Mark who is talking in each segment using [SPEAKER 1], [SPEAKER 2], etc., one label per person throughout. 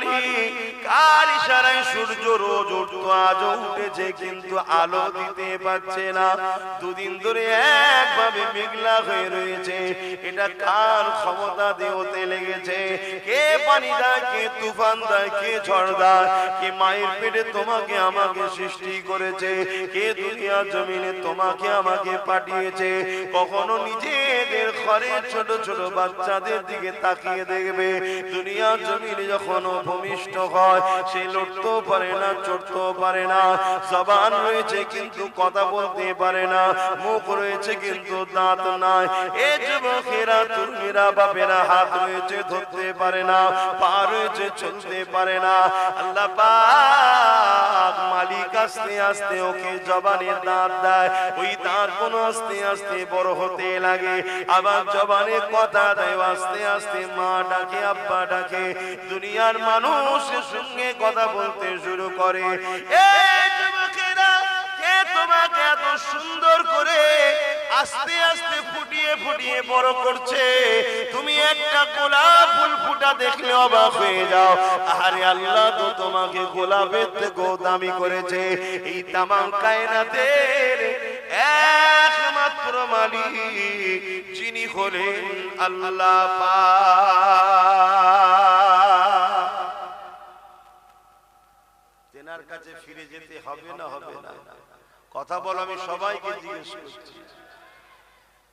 [SPEAKER 1] মালিক কার ইশারায় সূর্য রোজ উঠতো আজও উঠেছে কিন্তু আলো দিতে পারছে না দুদিন ধরে একভাবে মেঘলা হয়ে রয়েছে এটা কার ক্ষমতা দেওতে লেগেছে কে পানি দেয় কে তুফান দেয় কে ঝড় দেয় কে মায়ের পেটে তোমাকে আমাকে সৃষ্টি করেছে কে দুনিয়া জমিনে তোমাকে আমাকে পাঠিয়েছে কখনো নিজেদের ঘরের ছোট ছোট বাচ্চাদের দিকে তাকিয়ে দেখবে দুনিয়া জমিনে যখন ভূমিষ্ঠ হয় সে লড়তেও পারে না চড়তেও পারে না জবান রয়েছে কিন্তু কথা বলতে পারে না মুখ রয়েছে কিন্তু দাঁত নাই এ যুবকেরা তরুণীরা বাপেরা হাত রয়েছে ধরতে পারে না পা রয়েছে চলতে পারে না আল্লাহ পাক মালিক আস্তে আস্তে ওকে জবানে দাঁত দেয় ওই দাঁত কোন আস্তে আস্তে বড় হতে লাগে আবার জবানে কথা দেয় আস্তে আস্তে মা ডাকে আব্বা ডাকে দুনিয়ার মানুষের সঙ্গে কথা বলতে শুরু করে এই যুবকেরা কে তোমাকে এত সুন্দর করে আস্তে আস্তে ফুটিয়ে ফুটিয়ে বড় করছে তুমি একটা গোলাপ ফুল ফুটা দেখলে অবাক হয়ে যাও আরে আল্লাহ তো তোমাকে গোলাপের থেকেও দামি করেছে এই তামাম কায়নাতের একমাত্র মালিক যিনি হলেন আল্লাহ পাক তেনার কাছে ফিরে যেতে হবে না হবে না কথা বল আমি সবাইকে জিজ্ঞেস করছি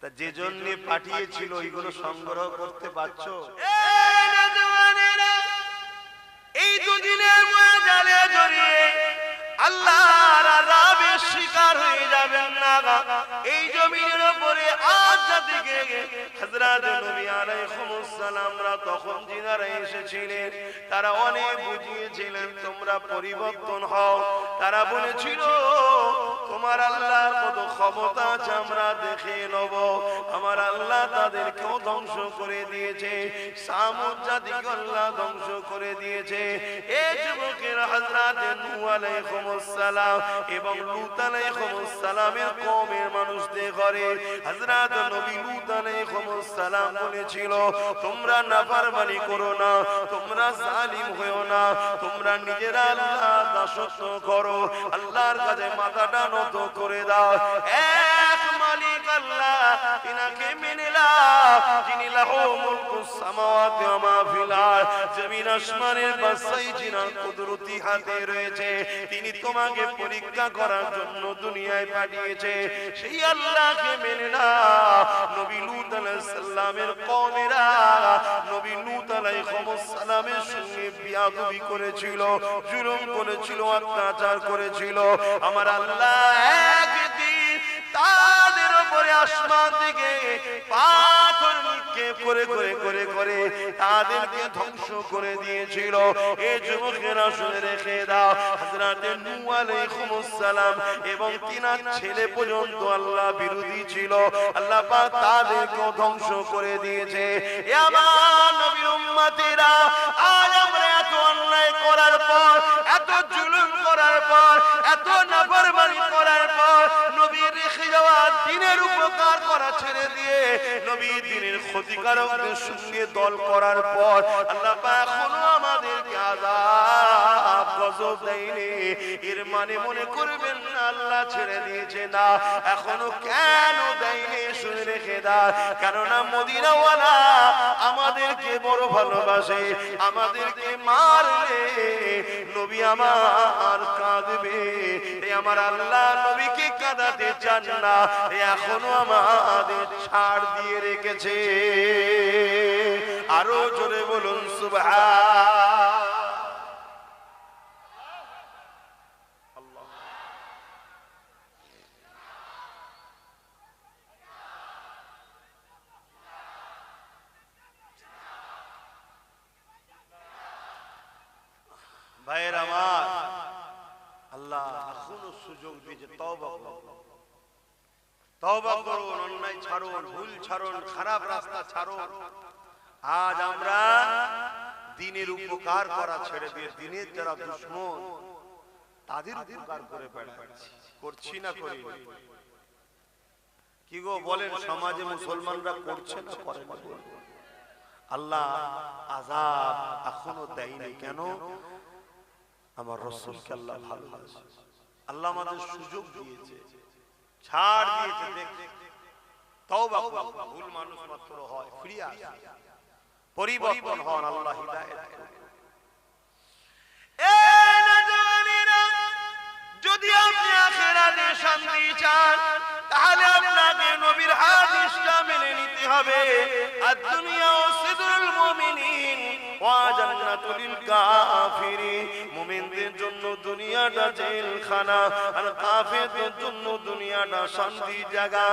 [SPEAKER 1] তা যে জন্য পাঠিয়েছিল ওইগুলো সংগ্রহ করতে পারছো এই দুদিনের ময়দানে জড়িয়ে আল্লাহর আযাবের শিকার হয়ে যাবেন না এই জমিনের উপরে আজ জাতিকে হযরত নবী আলাইহিস সালামরা তখন যিনারা এসেছিলেন তারা অনেক বুঝিয়েছিলেন তোমরা পরিবর্তন হও তারা বলেছিল তোমার আল্লাহর কত ক্ষমতা আছে আমরা দেখে নেব আমার আল্লাহ তাদেরকেও ধ্বংস করে দিয়েছে সামুদ জাতিকে আল্লাহ ধ্বংস করে দিয়েছে এই যুবকের হযরত নূহ আলাইহিস সালাম এবং লূত আলাইহিস সালামের কওমের মানুষদের ঘরে হযরত নবী লূত আলাইহিস সালাম বলেছিল তোমরা নাফরমানি করো না তোমরা জালিম হয়ো না তোমরা নিজেরা আল্লাহর দাসত্ব করো আল্লাহর কাছে মাথাটা নত করে দাও এক মালিক আল্লাহ তিনাকে মেনে নাও যিনি লাহু মুলকুস সামাওয়াতি ওয়া মা ফিল আরদ জমিন আসমানের বাদশাহী যিনার কুদরতি হাতে রয়েছে তিনি তোমাকে পরীক্ষা করার জন্য দুনিয়ায় পাঠিয়েছে সেই আল্লাহকে মেনে নাও নবী লূত আলাইহিস সালামের কওমেরা নবী লূত আলাইহিস সালামের সঙ্গে বিয়াদবি করেছিল জুলুম করেছিল অত্যাচার করেছিল আমার আল্লাহ একদিন তাদের উপরে আসমান থেকে পাথর নিক্ষেপ করে করে করে করে তাদেরকে ধ্বংস করে দিয়েছিল এই যুবকেরা শুনে রেখে দাও হযরত নূহ আলাইহিস সালাম এবং তিনার ছেলে পর্যন্ত আল্লাহ বিরোধী ছিল আল্লাহ পাক তাদেরকে ধ্বংস করে দিয়েছে এ আমার নবীর উম্মতেরা আজ আমরা এত অন্যায় করার পর এত জুলুম করার পর এত নাফরমানি করার পর নবীর রেখে যাওয়া দ্বীনের উপকার করা ছেড়ে দিয়ে নবী দ্বীনের ক্ষতিকারকদের সঙ্গে দল করার পর আল্লাহ পাক এখনো আমাদেরকে আযাব গজব দেয়নি এর মানে মনে করবেন না আল্লাহ ছেড়ে দিয়েছে না এখনো কেন দেয়নি শুনে রেখে দাও কেননা মদিনাওয়ালা আমাদেরকে বড় ভালোবাসে আমাদেরকে মারলে নবী আমার কাঁদবে এ আমার আল্লাহ নবীকে কাঁদাতে চান না এখনো আমাদের ছাড় দিয়ে রেখেছে আরো জোরে বলুন সুবহান ভাইয়ের আমার আল্লাহ এখনো সুযোগ দিয়েছে তওবা করুন তওবা করুন অন্যায় ছাড়ুন ভুল ছাড়ুন খারাপ রাস্তা ছাড়ুন আজ আমরা দ্বীনের উপকার করা ছেড়ে দিয়ে দ্বীনের যারা দুশমন তাদের উপকার করে বেড়াচ্ছি করছি না করি কি গো বলেন সমাজে মুসলমানরা করছে না করে না আল্লাহ আযাব এখনো দেয়নি কেন? আমার রাসূলকে আল্লাহ ভালোবাসে, আল্লাহ আমাদের সুযোগ দিয়েছে, ছাড় দিয়েছে। দেখ তওবা করুন, ভুল মানুষ মাত্র হয়, ফিরে আসুন, পরিবর্তন হন, আল্লাহ হিদায়াত করুন। এই নজওয়ানেরা, যদি আপনি আখিরাতে শান্তি চান তাহলে আপনাকে নবীর হাদিসটা মেনে নিতে হবে। আদ-দুনিয়া সিদরুল মুমিনিন ওয়া জান্নাতুল কাফিরিন। মুমিনদের জন্য দুনিয়াটা জেলখানা, আর কাফেরদের জন্য দুনিয়াটা শান্তির জায়গা।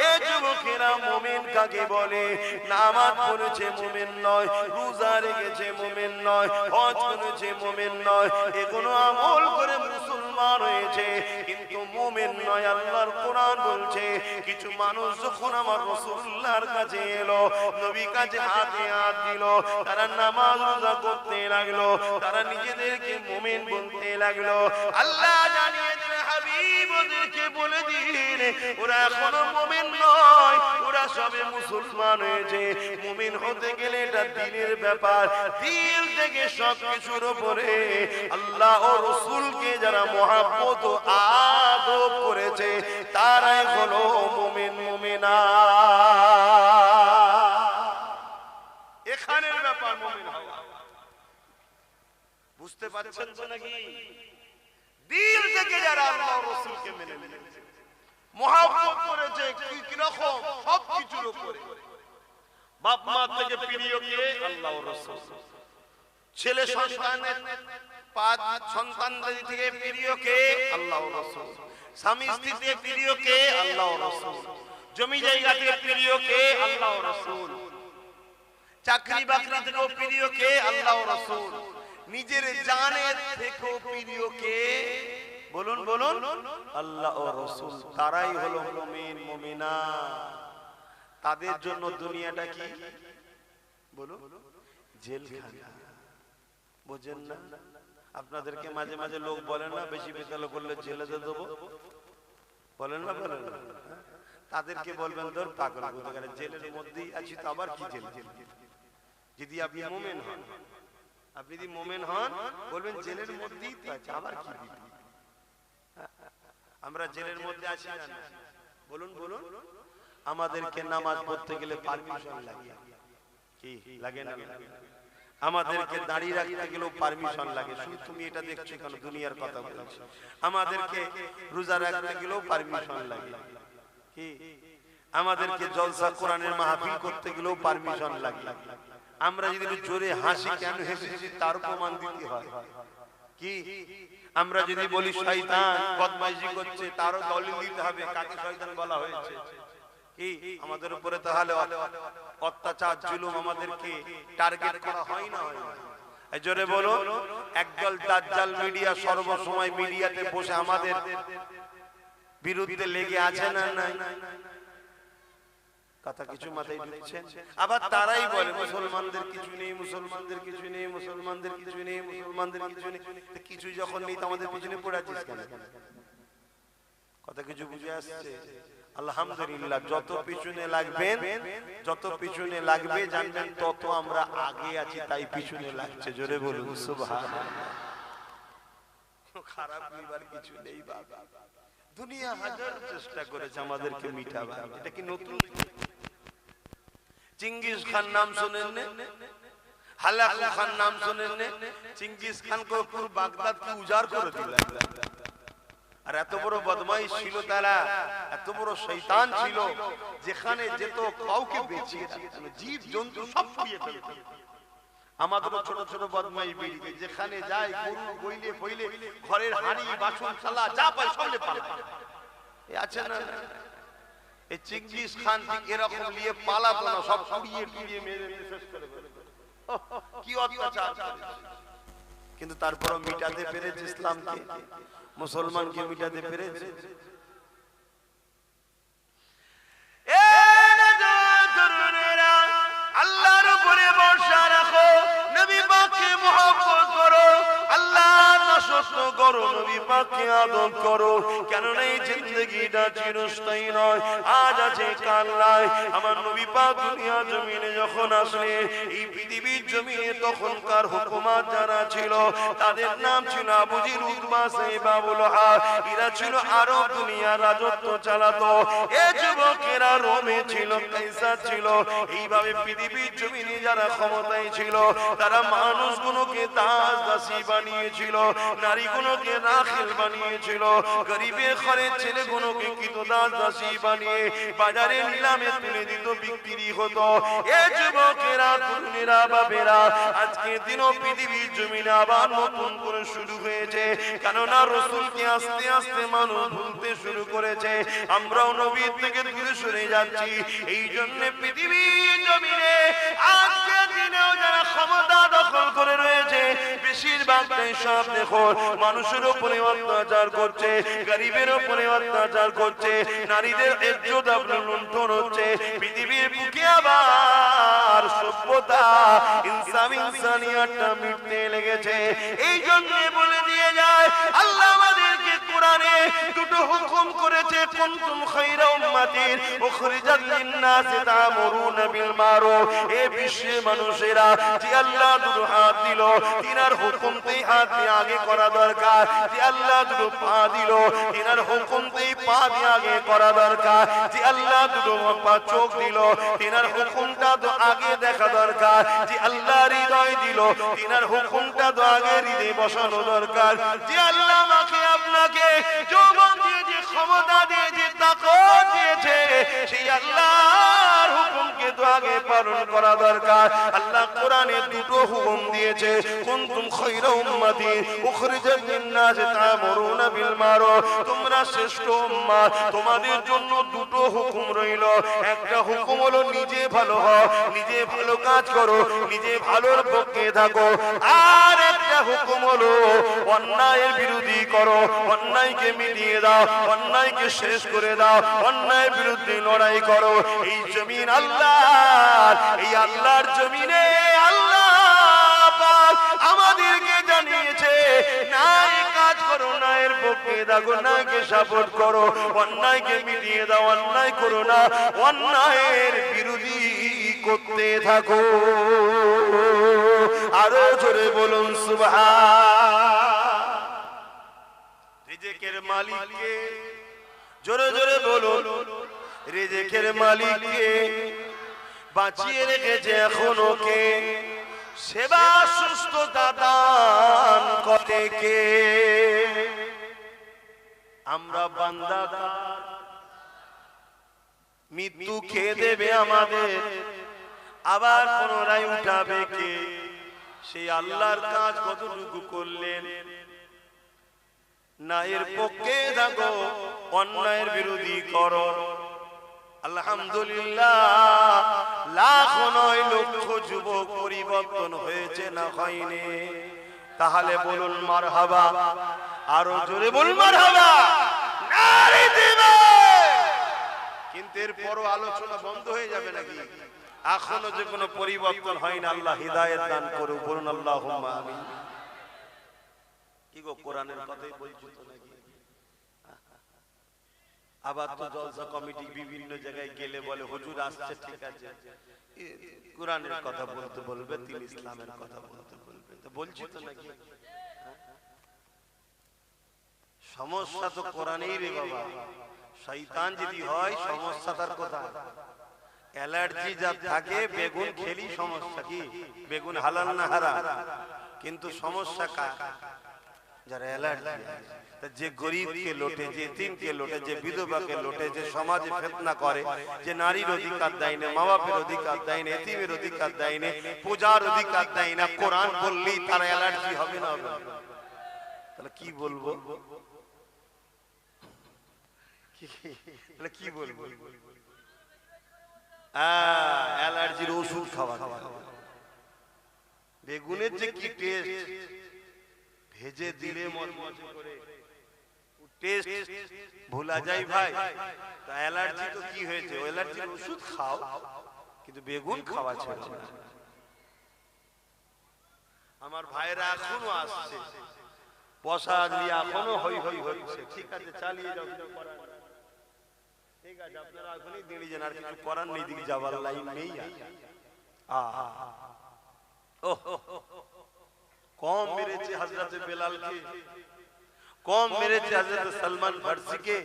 [SPEAKER 1] এই যুবকেরা, মুমিন কাকে বলে? নামাজ পড়েছে মুমিন নয়, রোজা রেখেছে মুমিন নয়, হজ করেছে মুমিন নয়, এগুলো আমল করে মুসলমান হয়েছে কিন্তু মুমিন নয়। আল্লাহর কোরআন বলছে কিছু মানুষ যখন আমার রাসূলুল্লাহর কাছে এলো, নবী কাছে হাতে হাত দিল, তারা নামাজ রোজা করতে লাগলো, তারা নিজেদেরকে মুমিন বলতে লাগলো। আল্লাহ জানিয়ে দিলেন, হাবিব ওদেরকে বলে দিন ওরা এখনো মুমিন নয়, ওরা সবে মুসলমান হয়েছে। মুমিন হতে গেলে এটা দিলের ব্যাপার, দিল থেকে সবকিছুর উপরে আল্লাহ ও রাসূলকে যারা মহব্বত ও আদব করেছে তারাই হলো মুমিন মুমিনা। এখানের ব্যাপার মুমিন হওয়া, বুঝতে পারছেন তো নাকি? দিল থেকে যারা আল্লাহ ও রাসূলকে মেনে নিয়েছে, মহব্বত করেছে, কি রকম সবকিছুর উপরে। বাপ মা থেকে প্রিয় কে? আল্লাহ ও রাসূল। ছেলে সন্তানের সন্তানদের থেকে প্রিয় কে? আল্লাহ ও রাসূল। স্বামী স্ত্রী থেকে প্রিয় কে? আল্লাহ ও রাসূল। জমি জায়গা থেকে প্রিয় কে? আল্লাহ ও রাসূল। চাকরি বাকরি থেকে প্রিয় কে? আল্লাহ ও রাসূল। নিজের জানের থেকেও প্রিয় কে? বলুন বলুন, আল্লাহ ও রাসূল। তারাই হলো মুমিন মুমিনা। তাদের জন্য দুনিয়াটা কি বলুন? জেলখানা। বুঝেন না? আপনাদেরকে মাঝে মাঝে লোক বলেন না, বেশি বিদ্যালয় করলে জেলে দেবো, বলেন না? বলেন না? তাদেরকে বলবেন তোর পাগল কোথাকার, জেলের মধ্যেই আছি তো আবার কি জেল? যদি আপনি মুমিন হন, আপনি যদি মুমিন হন বলবেন জেলের মধ্যেই তো আছে, আবার কি দিবি? আমরা জেলের মধ্যে আছি না? বলুন বলুন। আমাদেরকে নামাজ পড়তে গেলে পারমিশন লাগে, কি লাগে না? আমাদেরকে দাঁড়িয়ে রাখতে গেলেও পারমিশন লাগে। শুধু তুমি এটা দেখছো কেন? দুনিয়ার কথা বলছি। আমাদেরকে রোজা রাখতে গেলেও পারমিশন লাগে, কি? আমাদেরকে জলসা কোরআনের মাহফিল করতে গেলেও পারমিশন লাগে। আমরা যদি জোরে হাসি কেন হেসেছি তার প্রমাণ দিতে হয়, কি? আমরা যদি বলি শয়তান বদমাইশি করছে তারও দলিল দিতে হবে, কাকে শয়তান বলা হয়েছে, কি? আমাদের উপরে তাহলে অত্যাচার জুলুম আমাদেরকে টার্গেট করা হয় না? এই জোরে বলো। একদল দাজ্জাল মিডিয়া সর্বসময় মিডিয়াতে বসে আমাদের বিরুদ্ধে লেগে আছে না? নাই কথা কিছু মাথায় ঢুকছে? আবার তারাই বলে মুসলমানদের কিছু নেই, মুসলমানদের কিছু নেই, মুসলমানদের কিছু নেই, মুসলমানদের কিছু নেই। কিছু যখন নেই তো আমাদের পিছনে পড়ে আছিস কেন? কথা কিছু বুঝে আসছে? আলহামদুলিল্লাহ, যত পিছনে লাগবেন, যত পিছনে লাগবে জানবেন তত আমরা আগে আছি, তাই পিছনে লাগছে। জোরে বলুন সুবহানাল্লাহ। খারাপ নিবার কিছু নেই বাবা। দুনিয়া হাজার চেষ্টা করেছে আমাদেরকে মিটাবার, এটা কি নতুন? চিঙ্গিস খান নাম শুনেন না? হালাকু খান নাম শুনেন না? চিঙ্গিস খান को পুরো বাগদাদ কি উজাড় করে দিল। আর এত বড় বদমাইশ ছিল তারা, এত বড় শয়তান ছিল, যেখানে যেত কাউকে বেঁচিয়ে রাখতো না, জীব জন্তু সব পুড়িয়ে ফেলতো। আমাদের ছোট ছোট বদমাইশ বেরিয়ে যেখানে যায় গরু গইলে ফইলে ঘরের হাড়ি বাসন থালা যা পায় সবলে পালায়। এই আছে না? এই চিঙ্গিস খান ঠিক এরকম নিয়ে পালাতো না, সব পুড়িয়ে টুড়িয়ে মেরে শেষ করে ফেলতো। কি অত্যাচার করেছে! কিন্তু তারপরও মিটাতে পেরেছে ইসলামকে, মুসলমানকে মিটাতে পেরেছে। আল্লাহর উপরে ভরসা রাখো, নবী পাককে মুহাব্বত করো, আল্লাহর দাসত্ব করো। করো, নবী পাককে আদব করো, কেননা এই জিন্দেগিটা চিরস্থায়ী নয়, আজ আছে কাল নাই। আমার নবী পাক দুনিয়া জমিনে যখন আসলে এই পৃথিবীর জমিনে তখনকার হুকুমাত যারা ছিল তাদের নাম ছিল আবু জির, উতবা, সাইবা, আবু লাহাব। এরা ছিল আরব দুনিয়ার রাজত্ব চালাতো। এ যুবকেরা রোমে ছিল, কাইসার ছিল। এইভাবে পৃথিবীর জমিনে যারা ক্ষমতায় ছিল তারা মানুষগুলোকে দাস দাসী বানিয়েছিল, নারীগুলোকে রাখিল বানিয়েছিল, গরিবের ঘরের ছেলেগুলোকে কৃতদাস দাসী বানিয়ে বাজারে নিলামে তুলে দিত, বিক্রি হতো। এ যুবকেরা, তরুণেরা, বাবেরা, আজকে দিনও পৃথিবীর জমিনে আবার নতুন করে শুরু হয়েছে, কেননা রাসূলকে আস্তে আস্তে মানুষ ভুলতে শুরু করেছে। আমরাও নবীর থেকে দূরে সরে যাচ্ছি। এই জন্য পৃথিবীর জমিনে আজকে দিনেও যারা ক্ষমতা দখল করে রয়েছে বেশিরভাগটাই সব দেখো মানুষের উপরে অত্যাচার করছে, গরিবের উপরে অত্যাচার করছে, নারীদের ইজ্জত আপনার লুণ্ঠন হচ্ছে। পৃথিবীর বুকে আবার সভ্যতা, ইনসানিয়াতটা মিটতে লেগেছে। এই জন্য বলে দিয়ে যায় আল্লাহ আমাদেরকে কোরআনে দুটো হুকুম করেছে, কুনতুম খায়রা উম্মাতিন উখরিজাত লিন-নাসি তা'মুরুনা বিল মারুফ। এ বিশ্বের মানুষেরা, যে আল্লাহ দুটো হাত দিল, তিনার হুকুমতেই হাত দিয়ে আগে করা দরকার। যে আল্লাহ দুটো পা দিল, তিনার হুকুমতেই পা দিয়ে আগে করা দরকার। যে আল্লাহ দুটো চোখ দিল, তিনার হুকুমটা তো আগে দেখা দরকার। যে আল্লাহ হৃদয় দিল, তিনার হুকুমটা তো আগে হৃদয়ে বসানো দরকার। যে আল্লাহ আমাকে আপনাকে যৌবন দিয়ে, যে ক্ষমতা দিয়ে, যে তাকত দিয়েছে, সেই আল্লাহর হুকুমকে তো আগে পালন করা দরকার। আল্লাহ কোরআনে দুটো হুকুম দিয়েছে, কুনতুম খায়রা উম্মাতিন উখরিজাত লিন-নাসি তা'মুরুনা বিল মারুফ। তোমরা শ্রেষ্ঠ উম্মাত, তোমাদের জন্য দুটো হুকুম রইল। একটা হুকুম হলো নিজে ভালো হও, নিজে ভালো কাজ করো, নিজে ভালোর পক্ষে থাকো। আর একটা হুকুম হলো অন্যায়ের বিরোধী করো, অন্যায়কে মিটিয়ে দাও, অন্যায়কে শেষ করে দাও, অন্যায়ের বিরুদ্ধে লড়াই করো। এই জমিন আল্লাহর, এই আল্লাহর জমিনে আল্লাহ পাক আমাদেরকে জানিয়েছে, ন্যায় কাজ করো, ন্যায়ের পক্ষে থাকো, ন্যায়কে সাপোর্ট করো, অন্যায়কে মিটিয়ে দাও, অন্যায় করো না, অন্যায়ের বিরোধী করতে থাকো। আরো জোরে বলুন সুবহান। রিজিকের মালিককে, জোরে জোরে বলুন, রিজিকের মালিককে বাঁচিয়ে রেখেছে এখনো কে? সেবা সুস্থতা দান করে কে? আমরা বান্দা, মৃত্যু খেয়ে দেবে আমাদের, আবার পুনরায় উঠাবে কে? সেই আল্লাহর কাজ কতটুকু করলেন? ন্যায়ের পক্ষে থাকো, অন্যায়ের বিরোধী করো। আলহামদুলিল্লাহ, লাখ নয় লক্ষ যুবক পরিবর্তন হয়েছে না হয়নি? তাহলে বলুন মারহাবা, আরো জোরে বলুন মারহাবা, নারে দিবে। কিন্তু এরপরও আলোচনা বন্ধ হয়ে যাবে নাকি? এখনো যে কোনো পরিবর্তন হয় না। আল্লাহ হিদায়াত দান করুন, বলুন আল্লাহুম্মা আমিন। কি গো, কোরআনের কথাই বলছো তো নাকি? আবার তো জলসা কমিটি বিভিন্ন জায়গায় গেলে বলে হুজুর আসছে, ঠিক আছে, কোরআনের কথা বলতে বলবে, তিনি ইসলামের কথা বলতে বলবে, তো বলছি তো নাকি? সমস্যা তো কোরআনেই রে বাবা। শয়তান যদি হয়, সমস্যা তার কোথায়? অ্যালার্জি যা থাকে, বেগুন খেলি সমস্যা কি? বেগুন হালাল না হারাম? কিন্তু সমস্যা কার? যারা অ্যালার্জি। যে গরিবকে লোটে, যে এতিমকে লোটে, যে বিধবাকে লোটে, যে সমাজে ফিতনা করে, যে নারীর অধিকার দেয় না, মা বাপের অধিকার দেয় না, এতিমের অধিকার দেয় না, পূজার অধিকার দেয় না, কোরআন বললেই তার অ্যালার্জি হবে না? হবে। তাহলে কি বলবো? তাহলে কি বলবো? অ্যালার্জির ওষুধ খাওয়া। বেগুনের যে কি টেস্ট, ভেজে দিলে মজমজ করে টেস্ট ভোলা যায় ভাই। তো অ্যালার্জি তো কি হয়েছে? অ্যালার্জির ওষুধ খাও, কিন্তু বেগুন খাওয়া ছেড়ে দাও। আমার ভাইরা এখনো আসছে, বসা দিয়ে এখনো হই হই হচ্ছে, ঠিক আছে চালিয়ে যাও, ঠিক আছে আপনারা এখনই দাঁড়িয়ে যান, আর কিছু করার নেই, দিকে যাবার লাইন নেই। কম মেরেছে হযরত বেলালকে, কম মেরেছে হযরত সালমান ফারসিকে,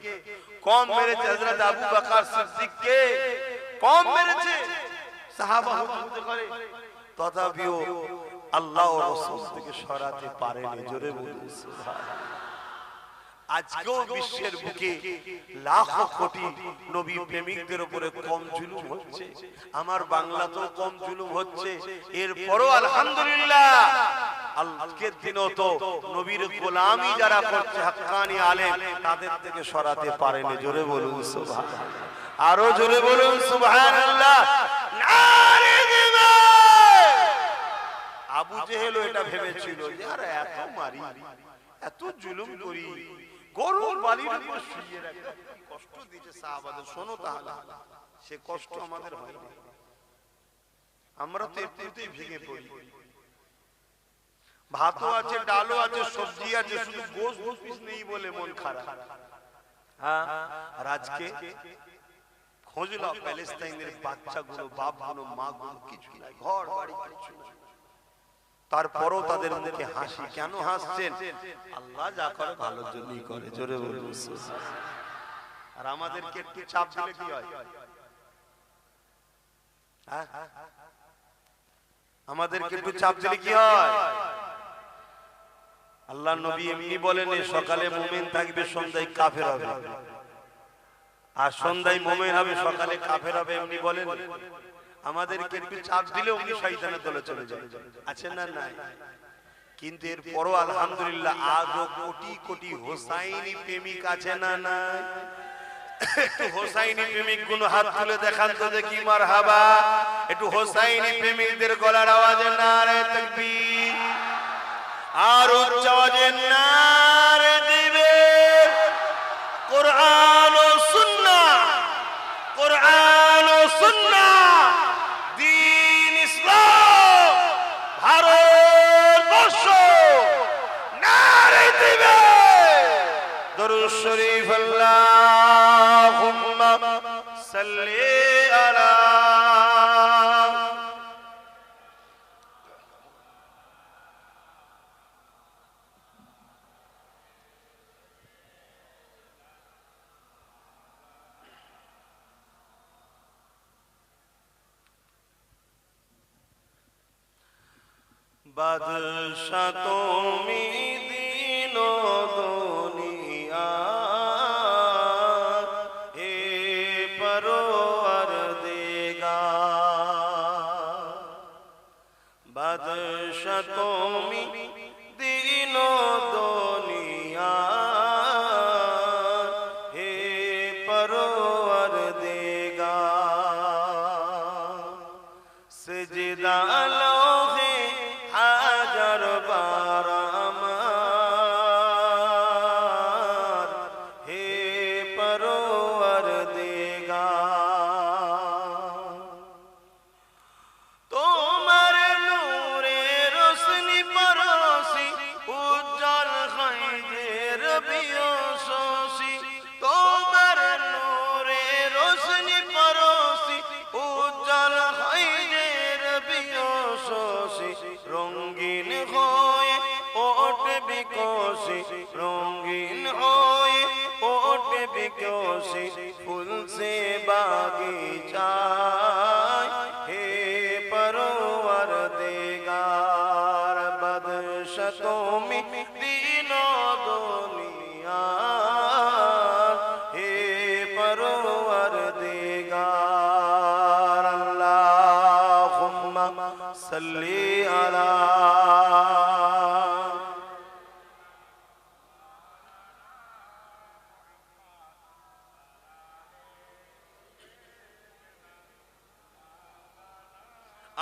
[SPEAKER 1] কম মেরেছে হযরত আবু বকর সিদ্দিককে, কম মেরেছে সাহাবা হুজুর করে, তথাপিও আল্লাহ ও রাসূল থেকে সরাতে পারেনি। জোরে বলুন সুবহানাল্লাহ। আজকেও বিশ্বের বুকে লাখো কোটি নবী প্রেমিকদের উপরে কম জুলুম হচ্ছে, আমার বাংলাতেও কম জুলুম হচ্ছে, এরপরও আলহামদুলিল্লাহ আজকের দিনও তো নবীর গোলামি যারা করছে হাক্কানি আলেম, তাদের থেকে সরাতে পারেনি। জোরে বলুন সুবহানাল্লাহ, আরো জোরে বলুন সুবহানাল্লাহ। নারে জিন্দাবাদ। আবু জেহেল এটা ভেবেছিল যে আরে এত মারি, এত জুলুম করি, গরম বালির উপর শুইয়ে রাখি, কষ্ট দিয়েছে সাহাবাদের। শোনো তাহলে, সে কষ্ট আমাদের হয় না, আমরা তো এমনিতেই ভেঙে পড়ি। ভাতও আছে, ডালও আছে, সবজি আছে, শুধু গোশত দু পিস নেই বলে মন খারাপ। হ্যাঁ, আর আজকে খোঁজ নাও প্যালেস্তাইনের বাচ্চাগুলো, বাপগুলো, মাগুলো, কিছু নাই, ঘর বাড়ি কিছু নাই, তারপরও তাদের মুখে হাসি। কেন হাসছেন? আল্লাহ যা করে ভালোর জন্যই করে। জোরে বলুন সুবহানাল্লাহ। আর আমাদেরকে একটু চাপ দিলে কি হয়? আমাদেরকে একটু চাপ দিলে কি হয়? আল্লাহ নবী এমনি বলেন, সকালে মুমিন থাকবে, সন্ধ্যায় কাফের হবে, আর সন্ধ্যায় মুমিন হবে, সকালে কাফের হবে, এমনি বলেন। আমাদেরকে একটু চাপ দিলে অমনি শয়তানের দলে চলে যায়, আছে না নাই? কিন্তু এরপরও আলহামদুলিল্লাহ আজও কোটি কোটি হোসাইনি প্রেমিক আছে না নাই? একটু হোসাইনি প্রেমিক গুণ হাত তুলে দেখান তো দেখি, মারহাবা। একটু হোসাইনি প্রেমিকদের গলার আওয়াজে নারে তাকবীর, আর উচ্চ আওয়াজে নারে দিবে কোরআন ও সুন্নাহ, কোরআন ও সুন্নাহ, দ্বীন ইসলাম, ভারতবর্ষ, নারে দিবে দরুদ শরীফ, আল্লাহুম্মা সাল্লি আলা। বাদশা তুমি দিন দুনিয়া, হে পরওয়ারদিগার। বাদশা তুমি দিন দুনিয়া, হে পরওয়ারদিগার। সিজদা লোহে হাজার বার আমার, হে পরওয়ারদিগার। তোমার নূরে রোশনি পরশি, উজ্জ্বল হয় যে রবিও শশী। তোমার নূরে রোশনি পরশি, উজ্জ্বল হয় যে রবিও শশী। রঙিন হয়ে ওঠে বিকশি, রঙিন হয়ে ওঠে বিকশি, ফুল সে বাগিচায়, হে পরওয়ারদিগার। বাদশা তুমি দিন দুনিয়া, হে পরওয়ারদিগার। আল্লাহুম্মা সাল্লি আলা।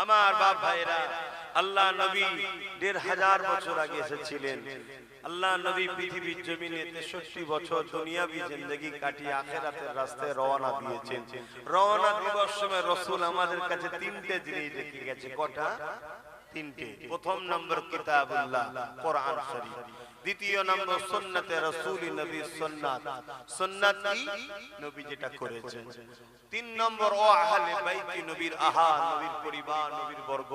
[SPEAKER 1] আমার বাপ ভাইরা, আল্লাহ নবী ১৫০০ বছর আগে এসেছিলেন। আল্লাহ নবী পৃথিবীর জমিনে ৬৩ বছর দুনিয়াবি জিন্দেগি কাটিয়ে আখিরাতের রাস্তায় রওনা দিয়েছেন। রওনা দিবার সময় রাসূল আমাদের কাছে তিনটে জিনিস রেখে গেছে। কটা? তিনটে। প্রথম নম্বর কিতাবুল্লাহ, কোরআন শরীফ। দ্বিতীয় নম্বর সুন্নতে রাসূল নবী সুন্নাত, সুন্নাত কি নবী যেটা করেছেন। তিন নম্বর ও আহলে বাইত নবীর আহাল, নবীর পরিবার, নবীর বর্গ,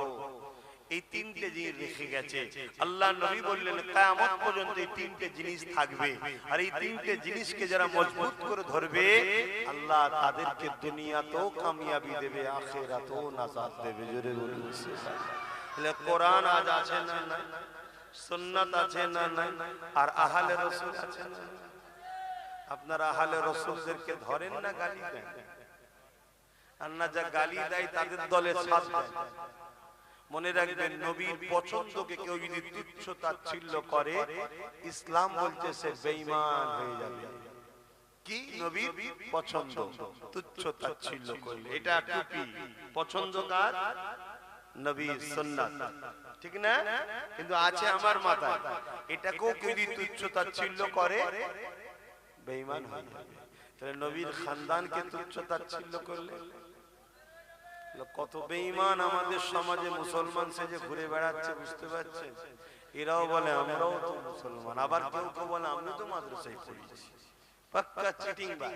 [SPEAKER 1] এই তিনটে জিনিস রেখে গেছে। আল্লাহ নবী বললেন কিয়ামত পর্যন্ত এই তিনটে জিনিস থাকবে, আর এই তিনটে জিনিসকে যারা মজবুত করে ধরবে আল্লাহ তাদেরকে দুনিয়াতেও কামিয়াবি দেবে, আখিরাতেও নাজাত দেবে। জোরে বলুন সুবহানাল্লাহ। কোরআন আজ আছে না নাই, সুন্নাত আছে না নাই, আর আহলে রাসূল আছে না। আপনারা আহলে রাসূলদেরকে ধরেন না গালি দেন, আর না যা গালি দেয় তাদের দলে সাথ দেয়। মনে রাখবেন নবীর পছন্দকে কেউ যদি তুচ্ছ তাচ্ছিল্য করে ইসলাম বলছে সে বেঈমান হয়ে যাবে। কি নবীর পছন্দ তুচ্ছ তাচ্ছিল্য করলে, এটা টুপি পছন্দ কার? নবীর সুন্নাত, ঠিক না? কিন্তু আছে আমার মাথায়, এটাকেও কেউ যদি তুচ্ছ তাচ্ছিল্য করে বেঈমান হয়ে যাবে। তাহলে নবীর খানদানকে তুচ্ছ তাচ্ছিল্য করলে কত বেঈমান আমাদের সমাজে মুসলমান সেজে ঘুরে বেড়াচ্ছে, বুঝতে পারছেন? এরাও বলে আমরাও তো মুসলমান, আবার কেউ কেউ বলে আমি তো মাদ্রাসায় পড়েছি। পাক্কা চিটিংবাজ,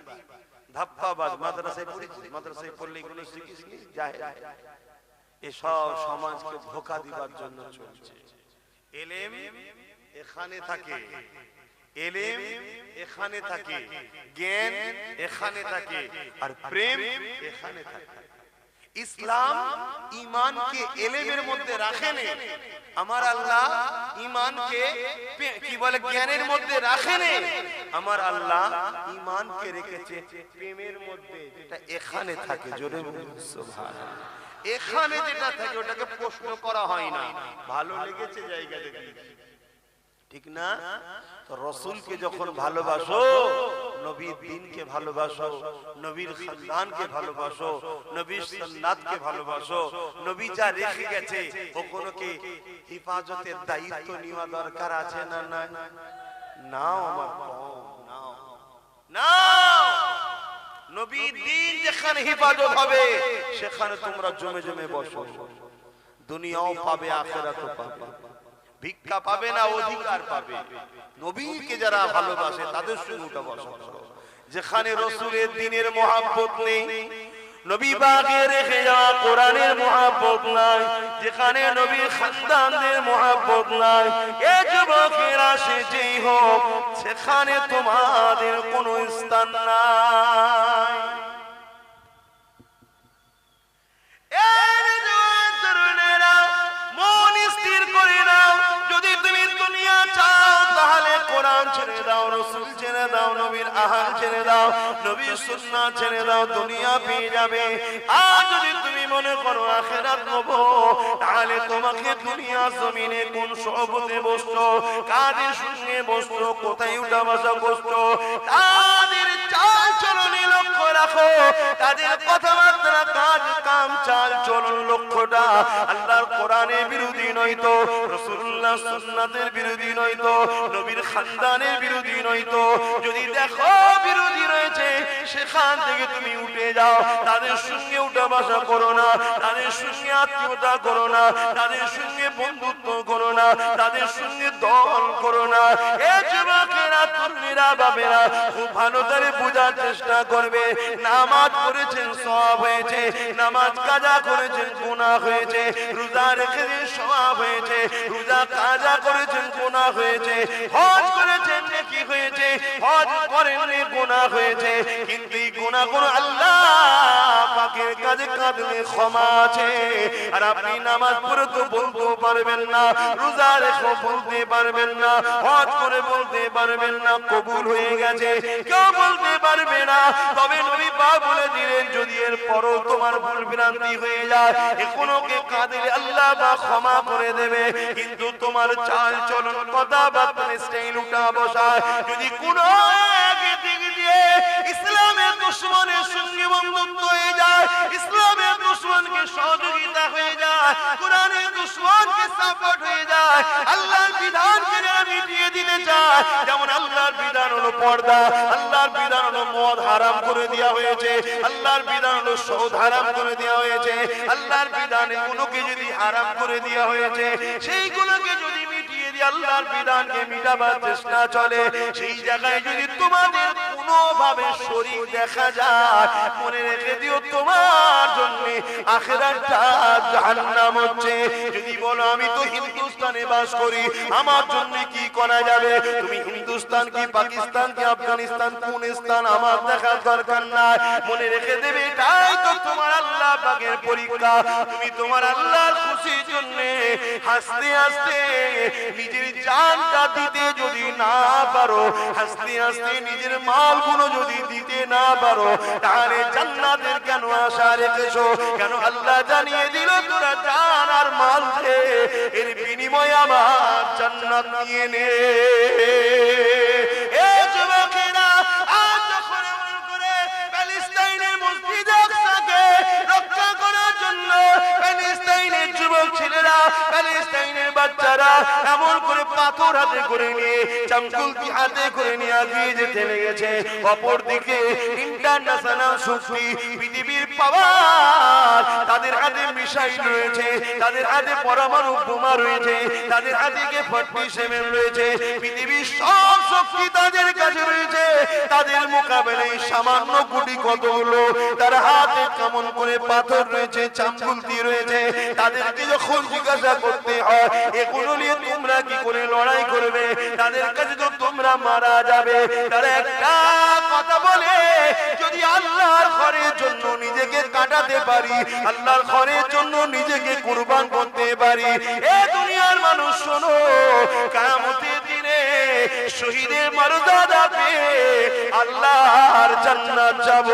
[SPEAKER 1] ধাপ্পাবাজ। মাদ্রাসায় পড়েছি, মাদ্রাসায় পড়লে এগুলো শিখিসনি, জাহেল। এসব সমাজকে ধোঁকা দিবার জন্য চলছে। এলেম এখানে থাকে, এলেম এখানে থাকে, জ্ঞান এখানে থাকে, আর প্রেম এখানে থাকে। ইসলাম ঈমানকে এলেমের মধ্যে রাখেন, আমার আল্লাহ ঈমানকে কি বলে জ্ঞানের মধ্যে রাখেন, আমার আল্লাহ ঈমানকে রেখেছে প্রেমের মধ্যে, যেটা এখানে থাকে। জোরে বলুন সুবহানাল্লাহ। এখানে যেটা থাকে ওটাকে প্রশ্ন করা হয় না, ভালো লেগেছে জায়গাতে দিয়েছি, ঠিক না? তো রাসূলকে যখন ভালোবাসো, নবীর দ্বীনকে ভালোবাসো, নবীর খানদানকে ভালোবাসো, নবীর সুন্নাতকে ভালোবাসো, নবী যা রেখে গেছে ওগুলোকে হিফাজতের দায়িত্ব নেওয়া দরকার আছে না নাই? নাও আমার নাও, নাও। নবীর দ্বীন যেখানে হিফাজত হবে সেখানে তোমরা জমে জমে বসো, দুনিয়াও পাবে আখিরাতও পাবে, ভিক্ষা পাবে না অধিকার পাবে। নবীকে যারা ভালোবাসে তাদের সঙ্গে উঠা বসা করো। যেখানে রাসূলের দ্বীনের মহব্বত নেই, নবী পাকের রেখে যাওয়া কোরআনের মহব্বত নাই, যেখানে নবীর খানদানদের মহব্বত নাই, এ যুবকেরা সেজেই হোক সেখানে তোমাদের কোনো স্থান নাই। ছেড়ে দাও, রাসূল ছেড়ে দাও, নবীর আহাল ছেড়ে দাও, নবীর সুন্নাত ছেড়ে দাও, দুনিয়া পেয়ে যাবে। আর যদি তুমি মনে করো আখিরাত পাবো, তাহলে তোমাকে দুনিয়া জমিনে কোন সহবতে বসছো, কাদের সঙ্গে বসছো, কোথায় উঠা বসা করছো, তাদের চাল চলনে লক্ষ্য রাখো, তাদের কথাবার্তা, কাজ কাম, চাল চলন লক্ষ্যটা আল্লাহর কোরআনের বিরোধী নয়তো, রাসূলুল্লাহ সুন্নাতের বিরোধী নয়তো, নবীর খানদানের বিরোধী নয়তো। যদি দেখো বিরোধী রয়েছে সেখান থেকে তুমি উঠে যাও, তাদের সঙ্গে উঠা বসা করো না, তাদের সঙ্গে আত্মীয়তা করো না, তাদের সঙ্গে বন্ধুত্ব করো না, তাদের সঙ্গে দল করো না। এ যুবকেরা, তরুণীরা, বাবেরা খুব ভালো করে বোঝার চেষ্টা করবে। নামাজ পড়েছেন সওয়াব হয়েছে, নামাজ কাজা করেছেন গুনাহ হয়েছে, রোজা রেখেছেন সওয়াব হয়েছে, রোজা কাজা করেছেন গুনাহ হয়েছে, হজ করেছেন নেকি হয়েছে, হজ করেননি গুনাহ হয়েছে। কিন্তু এই গুনাহগুলো আল্লাহ পাকের কাছে কাঁদলে ক্ষমা আছে। আর আপনি নামাজ পড়ে তো বলতে পারবেন না, রোজা রেখে বলতে পারবেন না, হজ করে বলতে পারবেন না কবুল হয়ে গেছে, কেউ বলতে পারবে না। তবে নবী পাক বলে দিলেন যদি এর পরও তোমার ভুল ভ্রান্তি হয়ে যায়, এখনোকে কাঁদলে আল্লাহ বা ক্ষমা করে দেবে। কিন্তু তোমার চাল চলন, কথাবার্তা, স্টাইল, উঠা বসা যদি কোনো দিক দিয়ে ইসলামের দুশমনের সঙ্গে বন্ধুত্ব হয়ে যায়, ইসলামের দুশমনকে সহযোগিতা হয়ে যায়, কোরআনের দুশমনকে সাপোর্ট হয়ে যায়, আল্লাহর বিধানকে যারা মিটিয়ে দিতে চায়, যেমন আল্লাহর বিধান হলো পর্দা, আল্লাহর বিধান হলো মদ হারাম করে দেওয়া হয়েছে, আল্লাহর বিধান হলো সুদ হারাম করে দেওয়া হয়েছে, আল্লাহর বিধানে কোনোকে যদি হারাম করে দেওয়া হয়েছে সেইগুলোকে যদি মিটিয়ে আল্লাহর বিধানকে মিটাবার চেষ্টা চলে, সেই জায়গায় যদি তোমাদের কোনোভাবে শরীর দেখা যায়, মনে রেখে দিও তোমার জন্য আখিরাতটা জাহান্নাম হচ্ছে। যদি বলো আমি তো হিন্দুস্তানে বাস করি, আমার জন্য কি করা যাবে? তুমি হিন্দুস্তান কি পাকিস্তান কি আফগানিস্তান কোন স্থান আমার দেখার দরকার নাই, মনে রেখে দেবে এটাই তো তোমার আল্লাহ পাকের পরীক্ষা। তুমি তোমার আল্লাহর খুশির জন্য হাসতে হাসতে নিজের জানটা দিতে যদি না পারো, হাসতে হাসতে নিজের মালগুলো যদি দিতে না পারো, তাহলে জান্নাতের কেন আশা রেখেছো? কেন আল্লাহ জানিয়ে দিল তোরা জান আর মাল দে, এর বিনিময়ে আমার জান্নাত নিয়ে নে। এ যুবকেরা, আজ যখন এমন করে প্যালেস্টাইনের মসজিদ আকসাকে রক্ষা করার জন্য প্যালেস্টাইনের যুবক ছেলেরা, প্যালেস্টাইনের বাচ্চারা এমন করে পাথর হাতে করে নিয়ে, চামকুলকি হাতে করে নিয়ে এগিয়ে যেতে লেগেছে, অপরদিকে ইন্টারন্যাশনাল শক্তি পৃথিবীর পাওয়ার তাদের হাতে মিসাইল রয়েছে, তাদের হাতে পরমাণু বোমা রয়েছে, তাদের হাতে K-47 রয়েছে, পৃথিবীর সব শক্তি তাদের কাছে রয়েছে। তাদের মোকাবেলায় সামান্য গুটি কতগুলো, তার হাতে কেমন করে পাথর রয়েছে, চামকুলকি রয়েছে। তাদেরকে যখন জিজ্ঞাসা করতে হয় এগুলো নিয়ে তোমরা কি করে লড়াই করবে, তাদের কাছে তো তোমরা মারা যাবে, তারা একটা কথা বলে, যদি আল্লাহর ঘরের জন্য নিজেকে কাটাতে পারি, আল্লাহর ঘরের জন্য নিজেকে কুরবান করতে পারি, এ দুনিয়ার মানুষ শোনো, কিয়ামতের দিনে শহীদের মর্যাদা পেয়ে আল্লাহর জান্নাত যাব।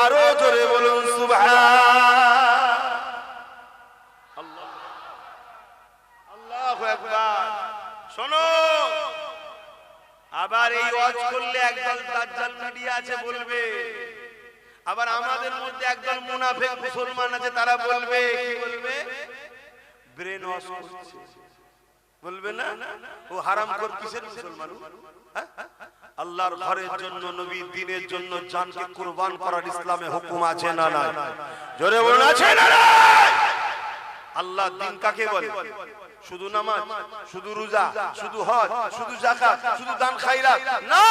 [SPEAKER 1] আরো জোরে বলুন সুবহানাল্লাহ, আল্লাহু আকবার। শোনো, আবার এই ওয়াজ করলে একদল দাজ্জাল মিডিয়া আছে বলবে, আবার আমাদের মধ্যে একদল মুনাফিক মুসলমান আছে, তারা বলবে, কি বলবে? ব্রেন ওয়াশ করছে, বলবে না ও হারামখোর কিসের মুসলমান? আল্লাহর ঘরের জন্য, নবীর দ্বীনের জন্য জানকে কুরবান করার ইসলামে হুকুম আছে না নাই? জোরে বলুন, আছে না নাই? আল্লাহর দ্বীন কাকে বলে? শুধু নামাজ, শুধু রোজা, শুধু হজ, শুধু যাকাত, শুধু দান খায়রাত না।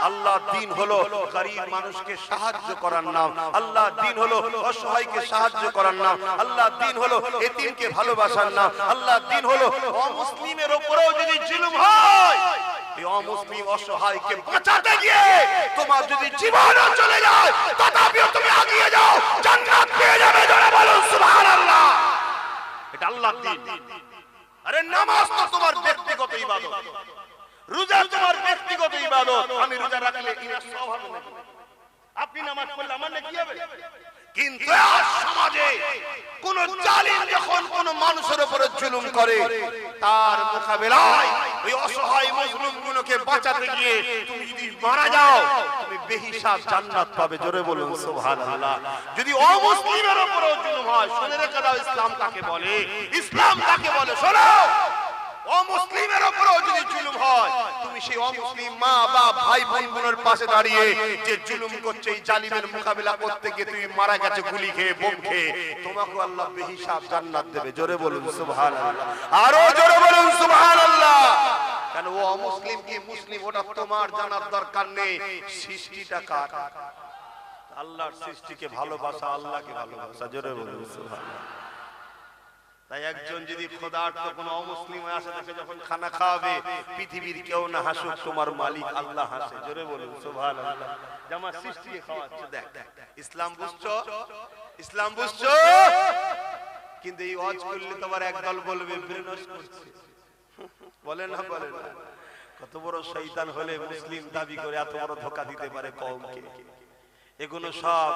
[SPEAKER 1] আল্লাহর দ্বীন হলো গরীব মানুষকে সাহায্য করার নাম, আল্লাহর দ্বীন হলো অসহায়কে সাহায্য করার নাম, আল্লাহর দ্বীন হলো এতিমকে ভালোবাসার নাম, আল্লাহর দ্বীন হলো অমুসলিমের উপরেও যদি জুলুম হয়, এই অমুসলিম অসহায়কে বাঁচাতে গিয়ে তোমার যদি জীবনও চলে যায়, তথাপিও তুমি এগিয়ে যাও, জান্নাত পেয়ে যাবে। জোরে বলুন সুবহানাল্লাহ। এটা আল্লাহর দ্বীন। আরে নামাজ তো তোমার ব্যক্তিগত ইবাদত, রোজা তোমার ব্যক্তিগত ইবাদত। আমি রোজা রাখলে ইনার সওয়াব হবে, আপনি নামাজ পড়লে আমার নেকি হবে। কিন্তু আজ সমাজে কোন জালিম যখন কোন মানুষের উপরে জুলুম করে, তার মোকাবেলায় ওই অসহায় মজলুমগুলোকে বাঁচাতে গিয়ে তুমি যদি মারা যাও, তুমি বেহিসাব জান্নাত পাবে। জোরে বলুন সুবহানাল্লাহ। যদি অমুসলিমের উপরে জুলুম হয়, শুনে রেখে দাও ইসলাম কাকে বলে, ইসলাম কাকে বলে। শোনো, অমুসলিমের উপরেও যদি জুলুম হয়, তুমি সেই অমুসলিম মা বাপ ভাই বোনগুলোর পাশে দাঁড়িয়ে যে জুলুম করছে, এই জালিমের মোকাবিলা করতে গিয়ে তুমি মারা গেছে গুলি খেয়ে, বোম খেয়ে, তোমাকে আল্লাহ বেহিসাব জান্নাত দেবে। জোরে বলুন সুবহানাল্লাহ, আরো জোরে বলুন সুবহানাল্লাহ। কেন ও অমুসলিম কি মুসলিম ওটা তোমার জানার দরকার নেই। সৃষ্টিটা কার? আল্লাহর সৃষ্টিকে ভালোবাসা, আল্লাহকে ভালোবাসা। জোরে বলুন সুবহানাল্লাহ। তাই একজন যদি খোদার্থ কোন অমুসলিম আসে, তাকে যখন খানা খাওয়াবে, পৃথিবীর কেউ না হাসুক, তোমার মালিক আল্লাহ হাসে। জোরে বলুন সুবহানাল্লাহ। জামা সৃষ্টিকে খাওয়াচ্ছে, দেখ ইসলাম বুঝছো, ইসলাম বুঝছো। কিন্তু এই ওয়াজ করলে তোমার একদল বলবে ব্রেন ওয়াশ করছে, বলে না, বলে না। কত বড় শয়তান হলে মুসলিম দাবি করে এত বড় ধোঁকা দিতে পারে কওমকে। এগুলো সব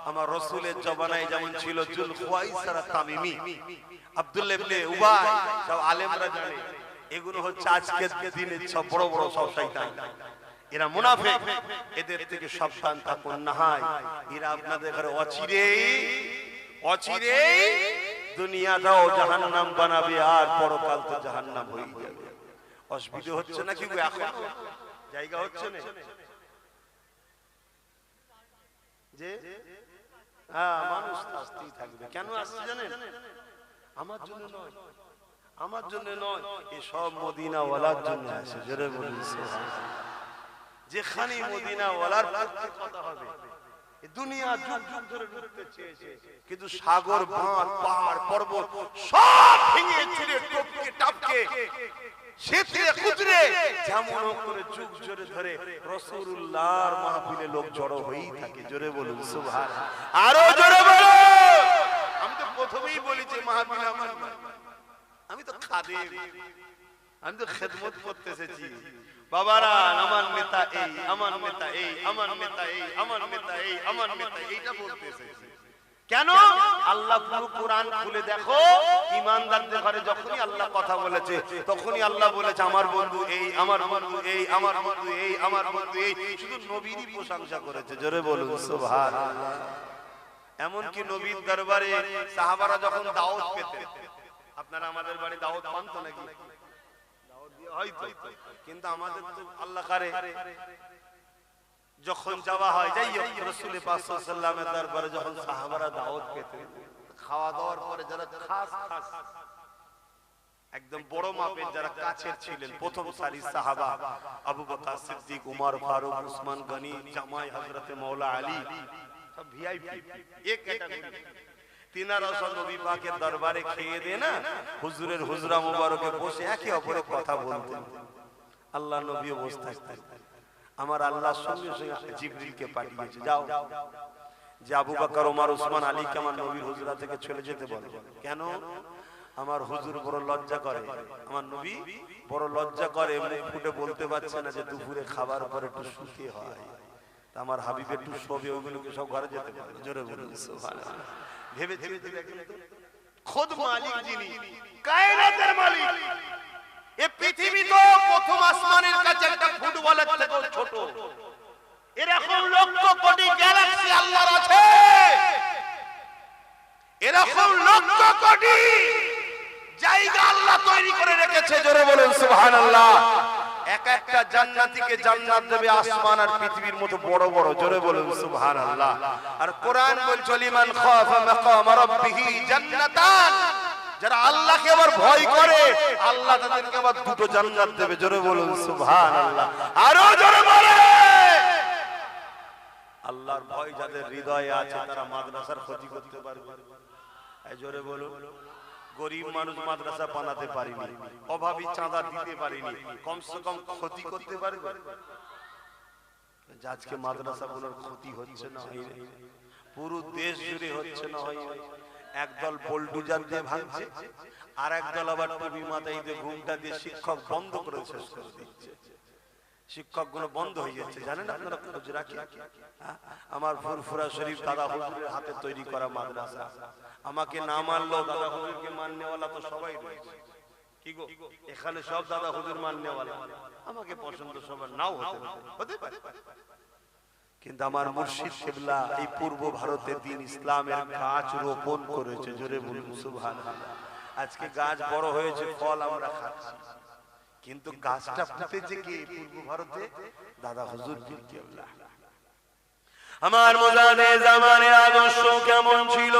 [SPEAKER 1] আমার রাসূলের জমানায় যেমন ছিল, জুল খুয়াইসারা তামিমি, আব্দুল্লাহ ইবনে উবাই, সব আলেমরা জানে। এগুলো হচ্ছে আজকের দিনের সব বড় বড় সব শয়তান, এরা মুনাফিক। এদের থেকে সাবধান থাকুন, না হয় এরা আপনাদের ঘরে অচিরেই দুনিয়াটাও জাহান্নাম বানাবে, আর পরকাল তো জাহান্নাম হয়ে যাবে। অসুবিধা হচ্ছে না কি? এখন জায়গা হচ্ছে না যে মানুষ আসতেই থাকবে। কেন আসছে জানেন? আমার জন্য নয়, আমার জন্য নয়, এই সব মদিনা ওয়ালার জন্য আসে। জোরে বলুন সুবহানাল্লাহ। যেখানে মদিনা ওয়ালার পক্ষে কথা হবে, এই দুনিয়া যুগ যুগ ধরে লুটতে চেয়েছে, কিন্তু সাগর, বাঁধ, পাহাড়, পর্বত সব ভেঙে চুরে টপকে টাপকে সেতরে কুতরে যেমন করে যুগ জোরে ধরে রাসূলুল্লাহর মাহফিলে লোক জড়ো হয়েই থাকে। জোরে বলুন সুবহানাল্লাহ। আরো জোরে বলুন। আমি তো প্রথমেই বলেছি মাহফিল আমার, আমি তো খাদেম, আমি তো খেদমত করতে এসেছি। বাবারা, আমার নেতা এই, আমার নেতা এই, আমার নেতা এই, আমার নেতা এই, আমার নেতা এইটা বলতে এসেছি। কেন? আল্লাহ পুরো কোরআন খুলে দেখো, ঈমানদারদের ঘরে যখনই আল্লাহ কথা বলেছে তখনই আল্লাহ বলেছে আমার বন্ধু এই, আমার বন্ধু এই, আমার বন্ধু এই, আমার বন্ধু এই। শুধু নবীরই প্রশংসা করেছে। জোরে বলুন সুবহানাল্লাহ। এমন কি নবীর দরবারে সাহাবারা যখন দাওয়াত পেতেন, আপনারা আমাদের বাড়ি দাওয়াত পান তো নাকি? দাওয়াত দিয়ে হয়তো, কিন্তু আমাদের তো আল্লাহ করে যখন যাওয়া হয়, যাই হোক রাসূল পাক সাল্লাল্লাহু আলাইহি ওয়াসাল্লামের দরবারে যখন সাহাবারা দাওয়াত পেতেন, খাওয়া দাওয়ার পরে যারা খাস খাস একদম বড় মাপের যারা কাছের ছিলেন, প্রথম সারির সাহাবা আবু বকর সিদ্দিক, উমর ফারুক, উসমান গনি, জামাই হযরতে মাওলা আলী, সব ভিআইপি এক ক্যাটাগরি। তিনারা সব নবী পাকের দরবারে খেয়ে দেয় না, হুজুরের হুজরা মুবারকে বসে একে অপরের কথা বলতেন। আল্লাহ নবীও বসে থাকতেন। আমার আল্লাহর সঙ্গে সঙ্গে জিবরিলকে পাঠিয়েছে, যাও যে আবু বকর, ওমর, উসমান, আলীকে আমার নবীর হুজরা থেকে চলে যেতে বলো। কেন? আমার হুজুর বড় লজ্জা করে, আমার নবী বড় লজ্জা করে, মুখ ফুটে বলতে পারছে না যে দুপুরে খাবার পরে একটু শুতে হয়, আমার হাবিব একটু শোবে, ওগুলোকে সব ঘরে যেতে পারে। জোরে বলুন সুবহানাল্লাহ। ভেবে ভেবে দেখেন তো, খোদ মালিক যিনি, কায়নাতের মালিক, এই পৃথিবী তো প্রথম আসমানের কাছে একটা ফুটবলের থেকেও ছোট। এরকম লক্ষ কোটি গ্যালাক্সি আল্লাহর আছে, এরকম লক্ষ কোটি জায়গা আল্লাহ তৈরি করে রেখেছে। জোরে বলুন সুবহানাল্লাহ। এক একটা জান্নাতীকে জান্নাত দেবে আসমান আর পৃথিবীর মতো বড় বড়। জোরে বলুন সুবহানাল্লাহ। আর কোরআন বলছে লিমান খাফা মাকাম রাব্বিহি জান্নাতান, যারা আল্লাহকে আবার ভয় করে আল্লাহ তাদেরকে আবার দুটো জান্নাত দেবে। জোরে বলুন সুবহানাল্লাহ। আরো জোরে বলে। আল্লাহর ভয় যাদের হৃদয়ে আছে তারা মাদ্রাসার ক্ষতি করতে পারবে। এই জোরে বলুন। গরিব মানুষ মাদ্রাসা বানাতে পারেনি, অভাবী চাঁদা দিতে পারেনি, কমসে কম ক্ষতি করতে পারবে। আজকে মাদ্রাসাগুলোর ক্ষতি হচ্ছে না হয়, পুরো দেশ জুড়ে হচ্ছে না হয়। একদল বোলডুজার দিয়ে ভাঙছে, আর একদল আবার টুপি মাথায় দিয়ে ঘুমটা দিয়ে শিক্ষক বন্ধ করে শেষ করে দিচ্ছে। শিক্ষক গুলো বন্ধ হয়ে যাচ্ছে, জানেন আপনারা? খোঁজ রাখি আমার ফুরফুরা শরীফ দাদা হুজুরের হাতে তৈরি করা মাদ্রাসা। আমাকে না মানলেও দাদা হুজুরকে মাননেওয়ালা তো সবাই রয়েছে। কি গো, এখানে সব দাদা হুজুর মাননেওয়ালা, আমাকে পছন্দ সবার নাও হতে পারে, কিন্তু আমার মুর্শিদ কিবলা এই পূর্ব ভারতে দ্বীন ইসলামের গাছ রোপণ করেছে। জোরে বলুন সুবহানাল্লাহ। আজকে গাছ বড় হয়েছে, ফল আমরা খাচ্ছি, কিন্তু গাছটা ফুটেছে কি পূর্ব ভারতে? দাদা হুজুর কিবলা। আমার মোজানে জামানের আদর্শ কেমন ছিল?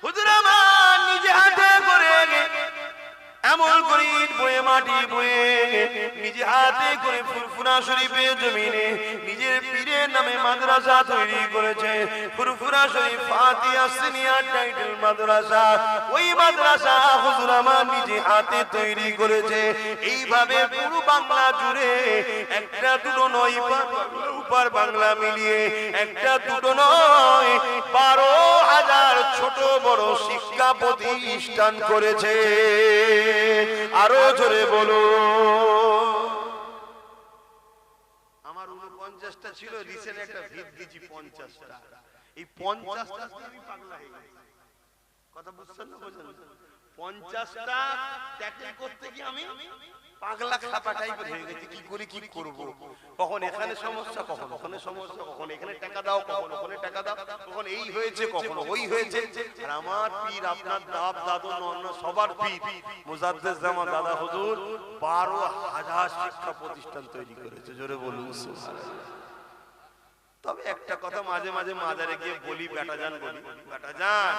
[SPEAKER 1] হুজুর আমার নিজে হাতে করে এমন করে বয়ে মাটি বয়ে নিজে হাতে করে ফুরফুরা শরীফের জমিনে নিজের পীরের নামে মাদ্রাসা তৈরি করেছে। ফুরফুরা শরীফ ফাতিহা সিনিয়র টাইটেল মাদ্রাসা, ওই মাদ্রাসা হুজুর আমার নিজে হাতে তৈরি করেছে। এইভাবে পুরো বাংলা জুড়ে একটা দুটো নয়, উপর বাংলা মিলিয়ে একটা দুটো নয় 12,000 ছোট বড় শিক্ষা প্রতিষ্ঠান করেছে। আরো জোরে বলো। আমার 49টা ছিল, রিসেন্ট একটা ভিত দিয়েছি 50টা। এই 50টা আমি পাগলা হয়ে গেছি। কথা বুঝছেন না? বুঝছেন? 50টা ট্যাকল করতে গিয়ে আমি পাগলা খাপা টাইপের হয়ে গেছি। কি করি কি করব, কখন এখানে সমস্যা, কখন ওখানে সমস্যা, কখন এখানে টাকা দাও, কখন ওখানে টাকা দাও, কখন এই হয়েছে, কখন ওই হয়েছে। আর আমার পীর, আপনার দাদ দাদু নন্ন সবার পীর মুজাদ্দেদ জামান দাদা হুজুর 12,000 শিক্ষা প্রতিষ্ঠান তৈরি করেছে। জোরে বলুন সুবহানাল্লাহ। তবে একটা কথা মাঝে মাঝে মাজারে গিয়ে বলি, বেটা যান বলি, বেটা যান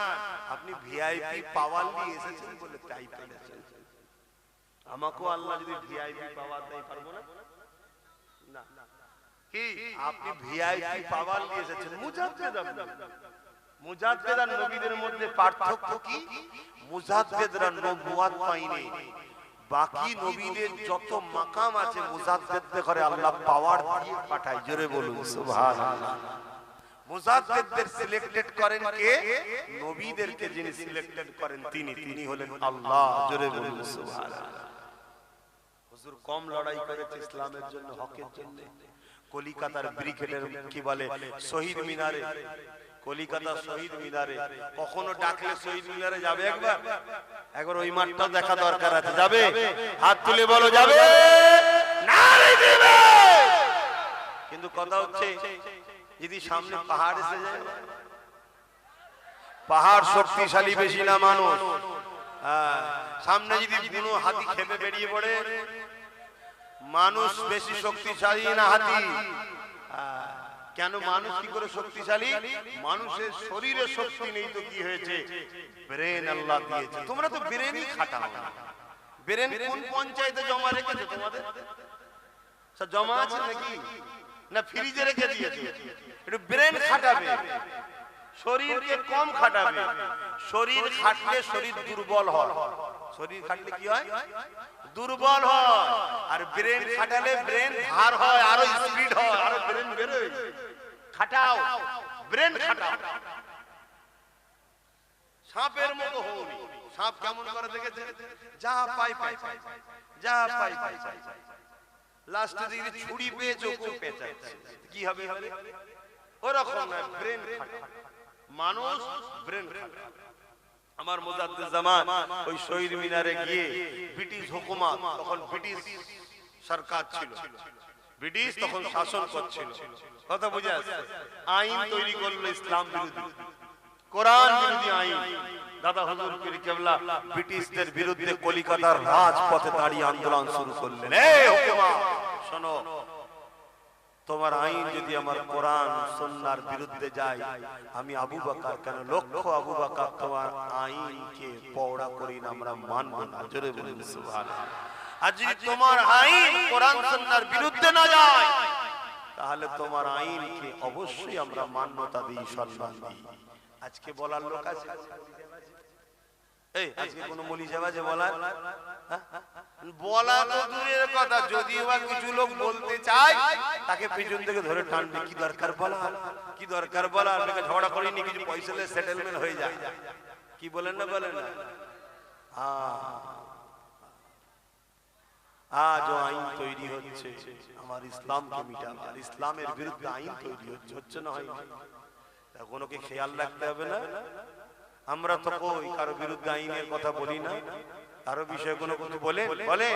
[SPEAKER 1] আপনি ভিআইপি পাওয়ার নিয়ে এসেছেন বলে তাই পেয়েছেন, আমাকেও আল্লাহ যদি ভিআইপি পাওয়ার দেয় পারবো না? না কি আপনি ভিআইপি পাওয়ার নিয়ে এসেছেন, মুজাদ্দেদ আপনি। মুজাদ্দেদ আর নবীদের মধ্যে পার্থক্য কি? মুজাদ্দেদরা নবুয়াত পায়নি, বাকি নবীদের যত মাকাম আছে মুজাদ্দেদদের করে আল্লাহ পাওয়ার দিয়ে পাঠায়। জোরে বলুন সুবহানাল্লাহ। মুজাদ্দেদদের সিলেক্টেড করেন কে? নবীদেরকে যিনি সিলেক্টেড করেন তিনি হলেন আল্লাহ। জোরে বলুন সুবহানাল্লাহ। হুজুর কম লড়াই করেছে ইসলামের জন্য, হকের জন্য। কলিকাতার ব্রিগেডের কি বলে শহীদ মিনারে, কলিকাতা শহীদ মিনারে কখনো ডাকলে শহীদ মিনারে যাবে? একবার ওই মাঠটা দেখা দরকার আছে। যাবে? হাত তুলে বলো যাবে। কিন্তু কথা হচ্ছে যদি সামনে পাহাড় এসে যায়, পাহাড় শক্তিশালী বেশি না মানুষ, সামনে যদি বুনো হাতি খেপে বেরিয়ে পড়ে, মানুষ বেশি শক্তিশালী না হাতি? কেন মানুষ কি করে শক্তিশালী? মানুষের শরীরে শক্তি নেই তো কি হয়েছে? ব্রেন আল্লাহ দিয়েছে। তোমরা তো ব্রেনই খাটাও না। ব্রেন কোন পঞ্চায়েতে জমা রেখেছে তোমাদের? সব জমা আছে নাকি? না ফ্রিজে রেখে দিয়েছে? একটু ব্রেন খাটাবে, শরীরকে কম খাটাবে। শরীর খাটলে শরীর দুর্বল হয়। শরীর খাটলে কি হয়? দুর্বল হয়। আর ব্রেন খাটালে ব্রেন ধার হয়, আরো স্পিড হয়, আরো ব্রেন বেরোয়। খাটাও, ব্রেন খাটাও। সাপের মতো হওনি। সাপ কেমন করে দেখেছে? যা পাই পাই, যা পাই পাই, লাস্টে যদি ছুরি পেয়ে চোখ পেঁচাচ্ছে, কি হবে? ওরকম না, ব্রেন খাটাও। মানুষ ব্রেন খাটাও। আমার মুজাদ্দেদ জামান ওই শহীদ মিনারে গিয়ে ব্রিটিশ হুকুমত, তখন ব্রিটিশ সরকার ছিল, ব্রিটিশ তখন শাসন করছিল, কথা বুঝে আসছে, আইন তৈরি করলো ইসলাম বিরোধী, কোরআন বিরোধী আইন। দাদা হুজুর পীর কেবলা ব্রিটিশদের বিরুদ্ধে কলিকাতার রাজপথে দাঁড়িয়ে আন্দোলন শুরু করলেন। এই হুকুমত শোনো, তোমার আইন যদি আমার কোরআন সুন্নাহর বিরুদ্ধে যায়, আমি আবু বকর কেন লক্ষ আবু বকর তোমার আইনকে পওড়া করি না, আমরা মানব না। জোরে বলুন সুবহানাল্লাহ। আর যদি তোমার আইন কোরআন সুন্নাহর বিরুদ্ধে না যায়, তাহলে তোমার আইনকে অবশ্যই আমরা মান্যতা দিই, সম্মান দিই। আজকে বলার লোক আছে? এই আজকে কোন মলি যাবে বলার? বলা তো দূরের কথা, যদিও বা কিছু লোক বলতে চায়, তাকে পিছন থেকে ধরে টানবে। কি দরকার বলা, কি দরকার বলা, আপনাকে ঝগড়া করিনি, কিছু পয়সা নিয়ে সেটেলমেন্ট হয়ে যায়। কি বলেন না বলেন না? আজ আইন তৈরি হচ্ছে আমার ইসলামকে মিটাবার, ইসলামের বিরুদ্ধে আইন তৈরি হচ্ছে না, হয় কোনোকে খেয়াল রাখতে হবে না? আমরা তো কই কারো বিরুদ্ধে আইনের কথা বলি না, কারো বিষয়ে কোনো কিছু বলে বলে,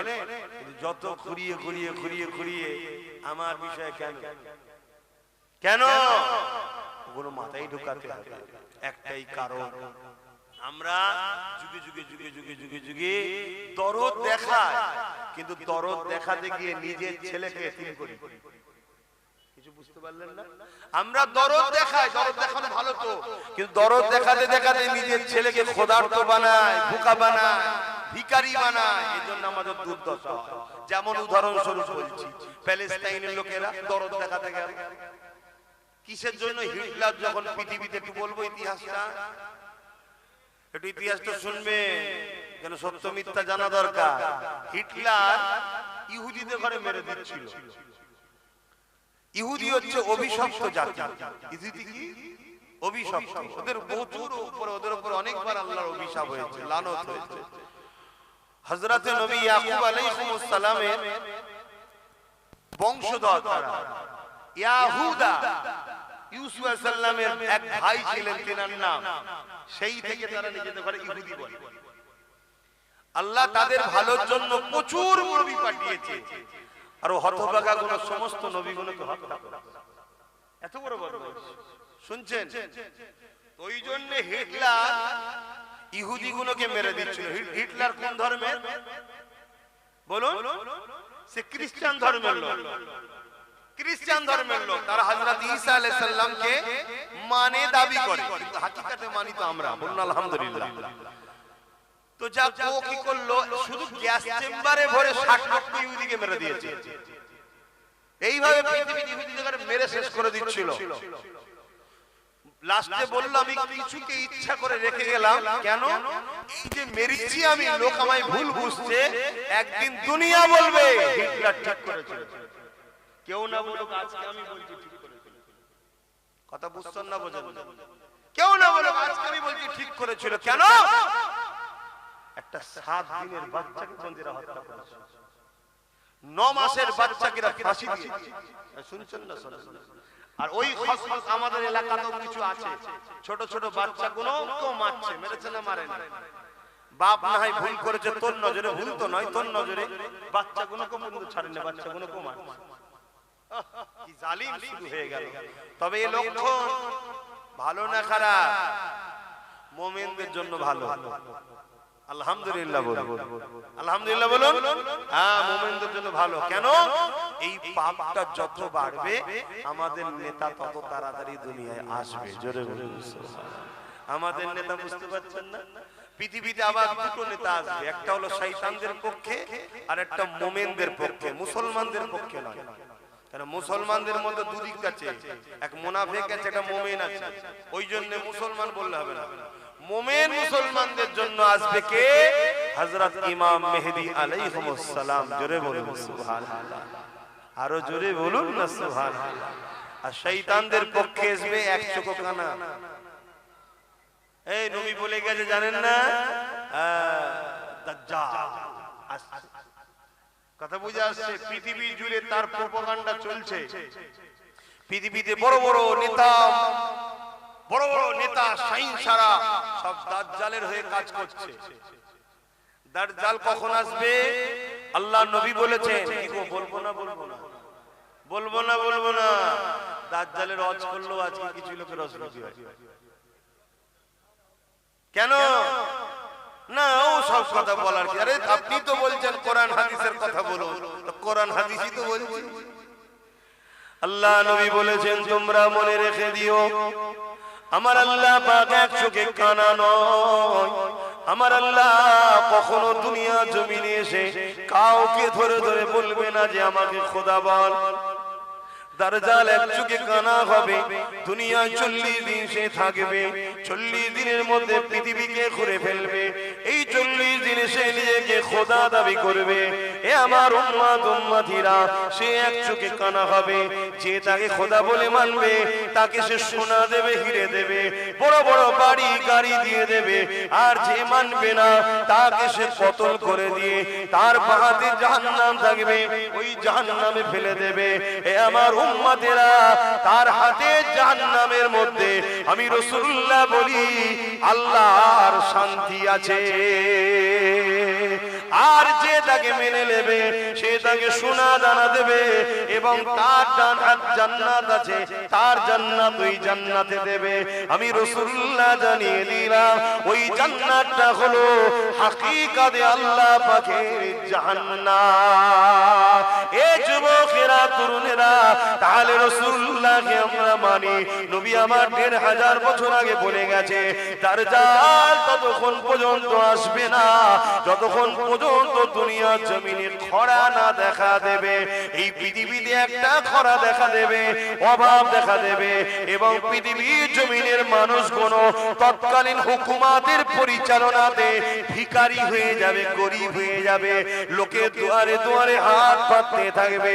[SPEAKER 1] যত ঘুরিয়ে ঘুরিয়ে ঘুরিয়ে ঘুরিয়ে আমার বিষয়ে কেন কেন ওগুলো মাথায় ঢুকাতে হবে। একটাই কারণ, আমরা যুগে যুগে যুগে যুগে যুগে যুগে দরদ দেখাই, কিন্তু দরদ দেখাতে গিয়ে নিজের ছেলেকে এতিম করি। কিছু বুঝতে পারলেন না? আমরা দরদ দেখাই, দরদ দেখানো ভালো তো, কিন্তু দরদ দেখাতে দেখাতে নিজের ছেলেকে ক্ষুধার্ত বানায়, বোকা বানায়, ভিখারি বানায়। এজন্য আমাদের দুর্দশা হয়। যেমন উদাহরণস্বরূপ বলছি, প্যালেস্টাইনের লোকেরা দরদ দেখাতে গেল কিসের জন্য? হিটলার যখন পৃথিবীতে, একটু বলবো ইতিহাসটা, একটু ইতিহাসটা শুনবে, কেন সত্য মিথ্যা জানা দরকার। হিটলার ইহুদিদের ঘরে মেরে দিচ্ছিল। ইহুদি হচ্ছে অভিশপ্ত জাতি। ইহুদি কি? অভিশপ্ত। ওদের প্রচুর উপরে, ওদের উপরে অনেকবার আল্লাহর অভিশাপ হয়েছে, লানত হয়েছে। হযরত নবী ইয়াকুব আলাইহিস সালামের বংশধর তারা, ইয়াহুদা, ইউসুফ আলাইহিস সালামের এক ভাই ছিলেন, তিনার নাম, সেই থেকে তারা নিজেদের ঘরে ইহুদি বলে। আল্লাহ তাদের ভালোর জন্য প্রচুর নবী পাঠিয়েছে, আর হতভাগা গুলো সমস্ত নবীগুলোকে হত্যা করে। এত বড় বদমাইশ, শুনছেন? ওই জন্য হিটলার ইহুদি গুলোকে মেরে দিচ্ছিল। হিটলার কোন ধর্মের বলুন? সে খ্রিস্টান ধর্মের লোক। খ্রিস্টান ধর্মের লোক, তারা হযরত ঈসা আলাইহিস সালামকে মানে দাবি করে, কিন্তু হাকিকাতে মানি তো আমরা। বলুন আলহামদুলিল্লাহ। তো যা ও কি করলো, শুধু গ্যাস চেম্বারে ভরে 60 লক্ষ ইহুদিকে মেরে দিয়েছে। এইভাবে পৃথিবীর ইহুদিদের মেরে শেষ করে দিচ্ছিল। লাস্টে বলল আমি কিছুকে ইচ্ছা করে রেখে গেলাম, কেন? এই যে মেরেছি আমি, লোক আমায় ভুল বুঝছে, একদিন দুনিয়া বলবে হিটলার ঠিক করেছিল। কেউ না বলুক, আজকে আমি বলছি ঠিক করেছিল। কথা বুঝছেন না? বোঝেন? কেউ না বলুক, আজকে আমি বলছি ঠিক করেছিল। কেন? একটা 7 দিনের বাচ্চাকে বন্দীরা হত্যা করেছে, 9 মাসের বাচ্চাকে ফাঁসি দিয়েছে। শুনছেন না? আর ওই খসখস আমাদের এলাকাতেও কিছু আছে, ছোট ছোট বাচ্চাগুলো কেউ মারছে, মেরেছে না মারে না। বাপ না হয় ভুল করেছে, তোর নজরে, ভুল তো নয়, তোর নজরে বাচ্চাগুলোকে বন্ধু ছাড়েন না, বাচ্চাগুলোকে মারছে। কি জালিম শুরু হয়ে গেল। তবে এই লক্ষণ ভালো না খারাপ? মুমিনদের জন্য ভালো। আলহামদুলিল্লাহ বলুন, আলহামদুলিল্লাহ বলুন। হ্যাঁ, মুমিনদের জন্য ভালো। কেন? এই পাপটা যত বাড়বে, আমাদের নেতা তত তাড়াতাড়ি দুনিয়ায় আসবে। জোরে বলুন সুবহানাল্লাহ। আমাদের নেতা বুঝতে পারছেন না? পৃথিবীতে আবার দুটো নেতা আসবে, একটা হলো শয়তানদের পক্ষে আর একটা মুমিনদের পক্ষে, মুসলমানদের পক্ষে নয়। কারণ মুসলমানদের মধ্যে দুদিক আছে, এক মুনাফিক আছে, একটা মুমিন আছে। ওই জন্য মুসলমান বললে হবে না। মুমিন মুসলমানদের জন্য আসবে কে? হযরত ইমাম মেহেদী আলাইহিস সালাম। জোরে বলুন সুবহানাল্লাহ, আরো জোরে বলুন না সুবহানাল্লাহ। আর শয়তানদের পক্ষে আসবে এক চোখ কানা। এই নবী বলে গেছে জানেন না? দাজ্জাল আসছে। কথা বুঝে আসছে? পৃথিবী জুড়ে তার প্রোপাগান্ডা চলছে। পৃথিবীতে বড় বড় নেতা সাইন্সারা সব দাজ্জালের হয়ে কাজ করছে। দাজ্জাল কখন আসবে? আল্লাহ নবী বলেছেন। কি গো, বলবো না বলবো না? বলবো না বলবো না? দাজ্জালের হজ করলো আজকে কিছু লোকের অসুবিধা হয়। কেন? না, ও সব কথা বলার কি? আরে আপনি তো বলছেন কোরআন হাদিসের কথা বলুন, তো কোরআন হাদিসই তো বলছি। আল্লাহ নবী বলেছেন তোমরা মনে রেখে দিও, আমার আল্লাহ পাক এক চোখে কানা নয়। আমার আল্লাহ কখনো দুনিয়া জমিনে এসে কাউকে ধরে ধরে বলবে না যে আমাকে খোদা বল। দাজ্জাল এক চোখে কানা হবে, দুনিয়ায় 40 দিন সে থাকবে। 40 দিনের মধ্যে পৃথিবীকে ঘুরে ফেলবে। এই 40 দিনে সে নিজেকে খোদা দাবি করবে। এ আমার উম্মত উম্মতিরা, সে এক চোখে কানা হবে। যে তাকে খোদা বলে মানবে, তাকে সে সোনা দেবে, হিরে দেবে, বড় বড় বাড়ি গাড়ি দিয়ে দেবে। আর যে মানবে না, তাকে সে কতল করে দিয়ে তার বাহাতে জাহান্নাম থাকবে, ওই জাহান্নামে ফেলে দেবে। এ আমার উম্মতেরা, তার হাতে জাহান্নামের মধ্যে আমি রাসূলুল্লাহ বলি আল্লাহর শান্তি আছে। আর যে তাকে মেনে নেবে, সে তাকে সোনা দানা দেবে, এবং তার জান্নাত আছে, তার জান্নাত ওই জান্নাতে দেবে। আমি রাসূলুল্লাহ জানিয়ে দিলাম, ওই জান্নাতটা হলো হাকিকাতে আল্লাহ পাকের জান্নাত। এ যুবকেরা, তরুণেরা, তাহলে রাসূলুল্লাহকে আমরা মানি। নবী আমার 1500 বছর আগে বলে গেছে, দাজ্জাল ততক্ষণ পর্যন্ত আসবে না যতক্ষণ পর্যন্ত দুনিয়া জমিনে খরা না দেখা দেবে। এই পৃথিবীতে একটা খরা দেখা দেবে, অভাব দেখা দেবে, এবং পৃথিবীর জমিনের মানুষগুলো তৎকালীন হুকুমাতের পরিচালনাতে ভিখারি হয়ে যাবে, গরিব হয়ে যাবে, লোকে দুয়ারে দুয়ারে হাত পাততে থাকবে।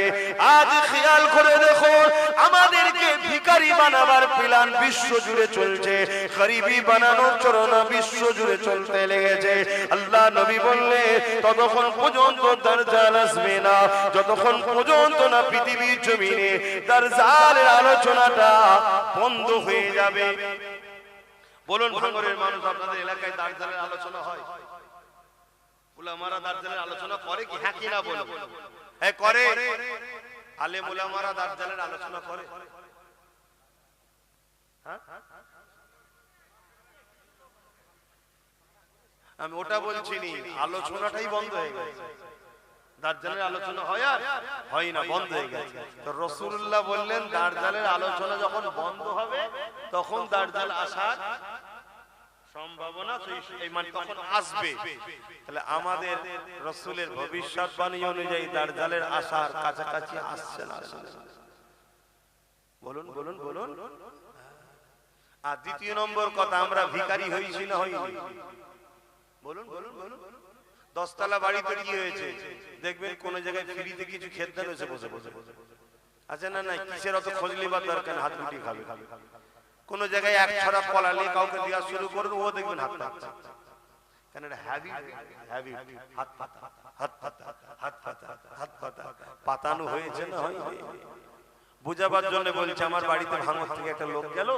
[SPEAKER 1] আজ খেয়াল করে দেখো, আমাদেরকে ভিখারি বানাবার প্ল্যান বিশ্ব জুড়ে চলছে, গরিবি বানানোর চরণা বিশ্ব জুড়ে চলতে লেগেছে। আল্লাহ নবী বললে ততক্ষণ পর্যন্ত দাজ্জাল আসবে না যতক্ষণ পর্যন্ত না পৃথিবীর জমিনে দাজ্জালের আলোচনাটা বন্ধ হয়ে যাবে। বলুন, ভাঙরের মানুষ, আপনাদের এলাকায় দাজ্জালের আলোচনা হয়? উলামারা দাজ্জালের আলোচনা করে কি? হ্যাঁ কি না বলুন? হ্যাঁ করে। আলেম উলামারা দাজ্জালের আলোচনা করে? হ্যাঁ, আমি ওটা বলছি নি, আলোচনাটাই বন্ধ হয়ে গেছে। দাজ্জালের আলোচনা হয় আর হয় না, বন্ধ হয়ে গেছে। তো রাসূলুল্লাহ বললেন দাজ্জালের আলোচনা যখন বন্ধ হবে তখন দাজ্জাল আসার সম্ভাবনা মানে তখন আসবে। তাহলে আমাদের রাসূলের ভবিষ্যৎবাণী অনুযায়ী দাজ্জালের আসার কাছাকাছি আসছে না? বলুন বলুন বলুন। আর দ্বিতীয় নম্বর কথা, আমরা ভিখারি হইছি না হইনি? বলুন বলুন বলুন। 10 তলা বাড়িতে কি হয়েছে দেখবেন কোন জায়গায় ফ্রিতে কিছু খেতে দেন এসে বসে বসে আচ্ছা না না, কিসের অত খোঁজ লিবার দরকার, হাত গুটি খাবে। কোন জায়গায় এক ছড়া কলা নিয়ে কাউকে দেওয়া শুরু করবে, ও দেখবেন হাত পাতা। কেন এটা হ্যাবিট, হ্যাবিট। হাত পাতা হাত পাতা হাত পাতা হাত পাতা পাতানো হয়েছে না হয়নি? বুঝাবার জন্য বলছে, আমার বাড়িতে ভাঙর থেকে একটা লোক গেল,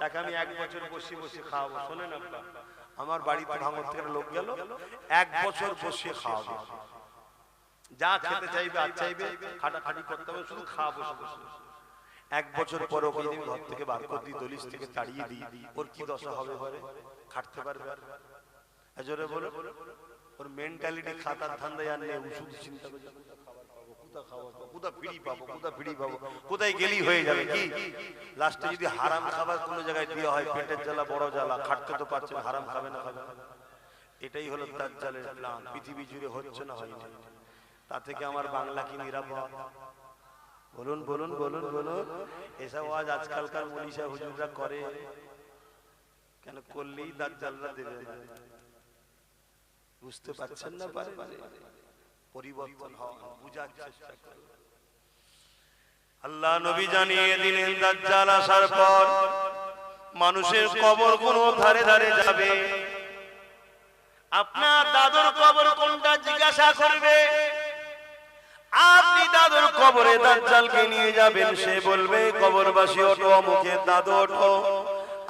[SPEAKER 1] তাকে আমি 1 বছর বসে বসে খাওয়াবো। শোনেন আপনারা, আমার বাড়িতে ভাঙর থেকে লোক গেল, 1 বছর বসে খাওয়াবো, যা খেতে চাইবে আর চাইবে, খাটাখাটি করতে হবে, শুধু খাওয়াবো বসে বসে। 1 বছর পর ওকে যদি ঘর থেকে বার করে দিই, দলিশ থেকে তাড়িয়ে দিই, ওর কি দশা হবে? বলে খাটতে পারবে? জোরে বলো। ওর মেন্টালিটি খাতার ধান্দায় আর নেই, ওষুধ চিন্তা করছে, কোথায় গেলি হয়ে যাবে কি। লাস্টে যদি হারাম খাবার কোন জায়গায় দেওয়া হয়, পেটের জ্বালা বড় জ্বালা, খাটতে তো পারছেন, হারাম খাবে না খাবে? এটাই হলো দাজ্জালের প্ল্যান। পৃথিবী জুড়ে হচ্ছে না হয়নি? তা থেকে আমার বাংলা কি নিরাপদ? বলুন বলুন বলুন বলুন। এসব আজ আজকালকার মনীষা হুজুররা করে কেন? করলেই দাজ্জালরা দেবে না। বুঝতে পারছেন না? পারে পরিবর্তন হওয়া, বুঝার চেষ্টা করুন। আল্লাহ নবী জানিয়ে দিলেন দাজ্জাল আসার পর মানুষের কবর কোন ধারে ধারে যাবে। আপনার দাদুর কবর কোনটা জিজ্ঞাসা করবে, আপনি দাদুর কবরে দাজ্জালকে নিয়ে যাবেন, সে বলবে কবরবাসী ওঠো, মুখে দাদু ওঠো।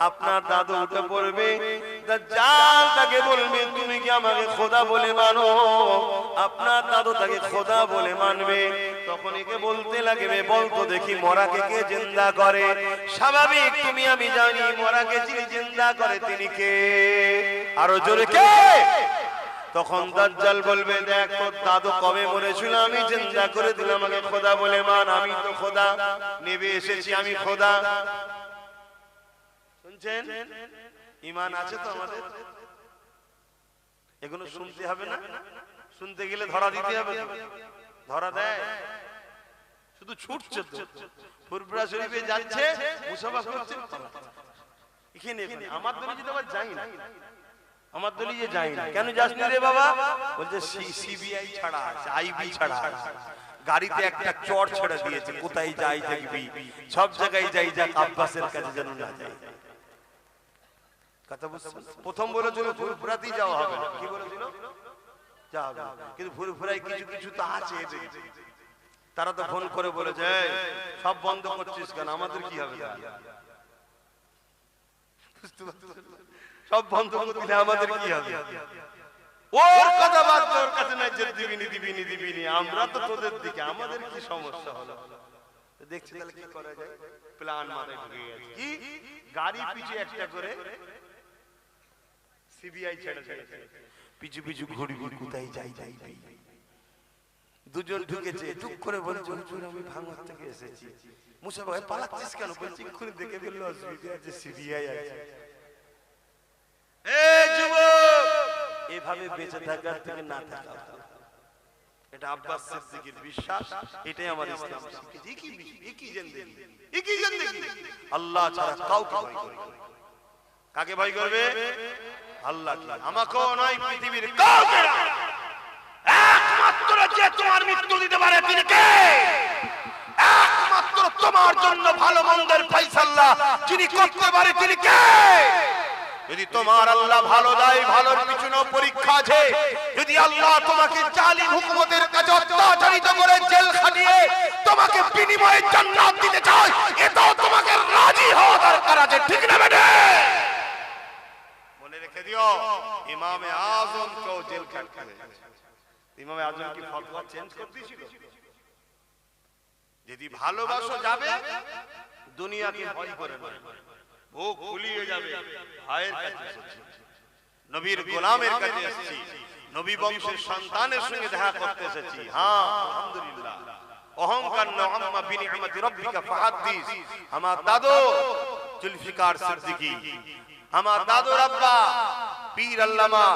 [SPEAKER 1] আপনার দাদু উঠে পড়বে, দাজ্জাল তাকে বলবে তুমি কি আমাকে খোদা বলে মানো? আপনার দাদু তাকে খোদা বলে মানবে। তখন একে বলতে লাগবে, বলতো দেখি মরাকে কে জিন্দা করে? স্বাভাবিক তুমি আমি জানি মরাকে যিনি জিন্দা করে তিনি কে? আরো জোরে কে? তখন দাজ্জাল বলবে দেখ তোর দাদু কবে মরেছিল, আমি জিন্দা করে দিলাম, আমাকে খোদা বলে মান, আমি তো খোদা, নেবে এসেছি আমি খোদা। শুনছেন? ঈমান আছে তো আমাদের? এগুলো শুনতে হবে না? শুনতে গেলে ধরা দিতে হবে। ধরা দেয়? শুধু ছুটছে তো, ফুরফুরা শরীফে যাচ্ছে, মুসাফা করছে, এখানে আমার দলে যেতে আবার যাই না, আমার দলে যে যাই না। কেন যাসনি রে বাবা? বলছে সিবিআই ছাড়া আছে, আইবি ছাড়া আছে, গাড়িতে একটা চট ছেড়ে দিয়েছে, কোথায় যাই দেখবি, সব জায়গায় যাই, যাক আব্বাসের কাছে যেন না যাই। কথা বুঝছেন? প্রথম বলেছিল ফুরফুরাতেই যাওয়া হবে না, কি বলেছিল? যাওয়া হবে, কিন্তু ফুরফুরায় কিছু কিছু তো আছে, তারা তো ফোন করে বলেছে সব বন্ধ করছিস কেন, আমাদের কি হবে? সব বন্ধ করে দিলে আমাদের কি হবে? ওর কথা বাদ দে, ওর কাছে নাই যে দিবিনি দিবিনি দিবিনি, আমরা তো তোদের দিকে, আমাদের কি সমস্যা হলো? দেখছি তাহলে কি করা যায়। প্ল্যান মাথায় ঢুকে গেছে, কি গাড়ি পিছু একটা করে সিবিআই ছেড়ে দিয়েছে, পিছু পিছু ঘুরবি, কোথায় যাই যাই। দুজন ঢুকেছে, টুক করে বলছে হুজুর আমি ভাঙর থেকে এসেছি। মুসা ভাই পালাচ্ছিস কেন? বলছি এক্ষুনি দেখে ফেললো অসুবিধা আছে, সিবিআই আছে। এই যুবক, এভাবে বেঁচে থাকার থেকে না থাকা, এটা আব্বাস সিদ্দিকীর বিশ্বাস, এটাই আমার ইসলাম শিখিয়েছে। একই জিন্দেগি, একই জিন্দেগি, আল্লাহ ছাড়া কাউকে ভয় করবে। কাকে ভয় করবে? আল্লাহকে। আমাকেও নয়, পৃথিবীর কাউকে না। একমাত্র যে তোমার মৃত্যু দিতে পারে তিনি কে? একমাত্র তোমার জন্য ভালো মন্দের ফয়সালা যিনি করতে পারে তিনি কে? যদি তোমার আল্লাহ ভালো দেয়, ভালোর পিছনে পরীক্ষা আছে। যদি আল্লাহ তোমাকে জালিম হুকুমতের কাছে অত্যাচারিত করে জেল খাটিয়ে তোমাকে বিনিময়ে জান্নাত দিতে চায়, এটাও তোমাকে রাজি হওয়া দরকার আছে, ঠিক না বেটা? মনে রেখে দিও, ইমামে আজম কেও জেল খাটতে হয়েছে। ইমামে আজম কি ফতোয়া চেঞ্জ করে দিয়েছিল? যদি ভালোবাসো যাবে, দুনিয়াকে ভয় করে না, বুক ফুলিয়ে যাবে। ভাইয়ের কাছে এসেছি, নবীর গোলামের কাছে এসেছি, নবী বংশের সন্তানের সঙ্গে দেখা করতে এসেছি। হ্যাঁ আলহামদুলিল্লাহ। অহংকার না, আম্মা বিনিআমাতি রাব্বিকা ফাহাদ্দিস। আমার দাদু জুলফিকার সিদ্দিকী, আমার দাদুর আব্বা পীর আল্লামা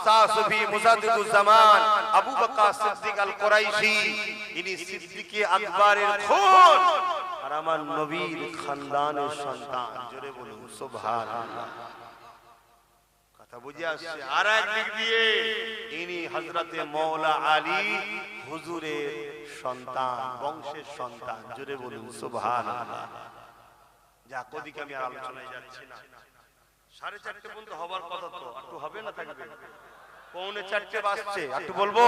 [SPEAKER 1] শাহ সুফি মুজাদ্দিদুজ জামান আবু বকর সিদ্দিক আল কুরাইশি, ইনি সিদ্দিকে আকবরের খুন আর আমার নবীর খানদানের সন্তান। জোরে বলুন সুবহানাল্লাহ। কথা বুঝে আসছে? আর একদিক দিয়ে ইনি হযরতে মাওলা আলী হুজুরের সন্তান, বংশের সন্তান। জোরে বলুন সুবহানাল্লাহ। যা কদিকে আমি আর আলোচনায় যাচ্ছি না। 4:30 পর্যন্ত হবার কথা, তো একটু হবে না থাকবে? 3:45 বাজছে, একটু বলবো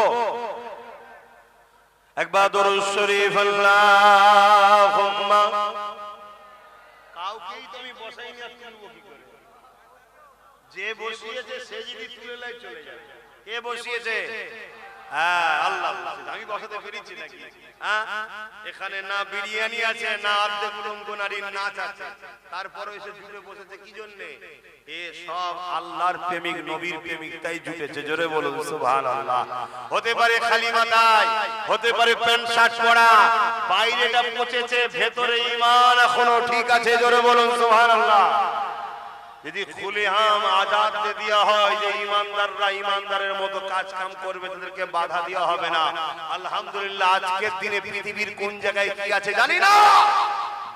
[SPEAKER 1] একবার দরুদ শরীফ আল্লাহুম্মা। কাউকেই তো আমি বসাইনি, আর তুলবো কি করে? যে বসিয়েছে সে যদি তুলে লাই চলে যাবে। কে বসিয়েছে? হ্যাঁ আল্লাহ। আমি বসাতে পেরেছি নাকি? এখানে না বিরিয়ানি আছে, না আর্ধেক উলঙ্গ নারীর নাচ আছে, তারপরে এসে জুটে বসেছে কি জন্য? এ সব আল্লাহর প্রেমিক, নবীর প্রেমিক, তাই জুটেছে। জোরে বলুন সুবহানাল্লাহ। হতে পারে খালি মাথায়, হতে পারে প্যান্ট শার্ট পরা, বাইরেটা পচেছে, ভেতরে ঈমান এখনো ঠিক আছে। জোরে বলুন সুবহানাল্লাহ। যদি খুলে আম আজাদ দেওয়া হয় যে ইমানদাররা ইমানদারের মতো কাজ কাম করবে, তাদেরকে বাধা দেওয়া হবে না। আলহামদুলিল্লাহ, আজকের দিনে পৃথিবীর কোন জায়গায় কি আছে জানি না,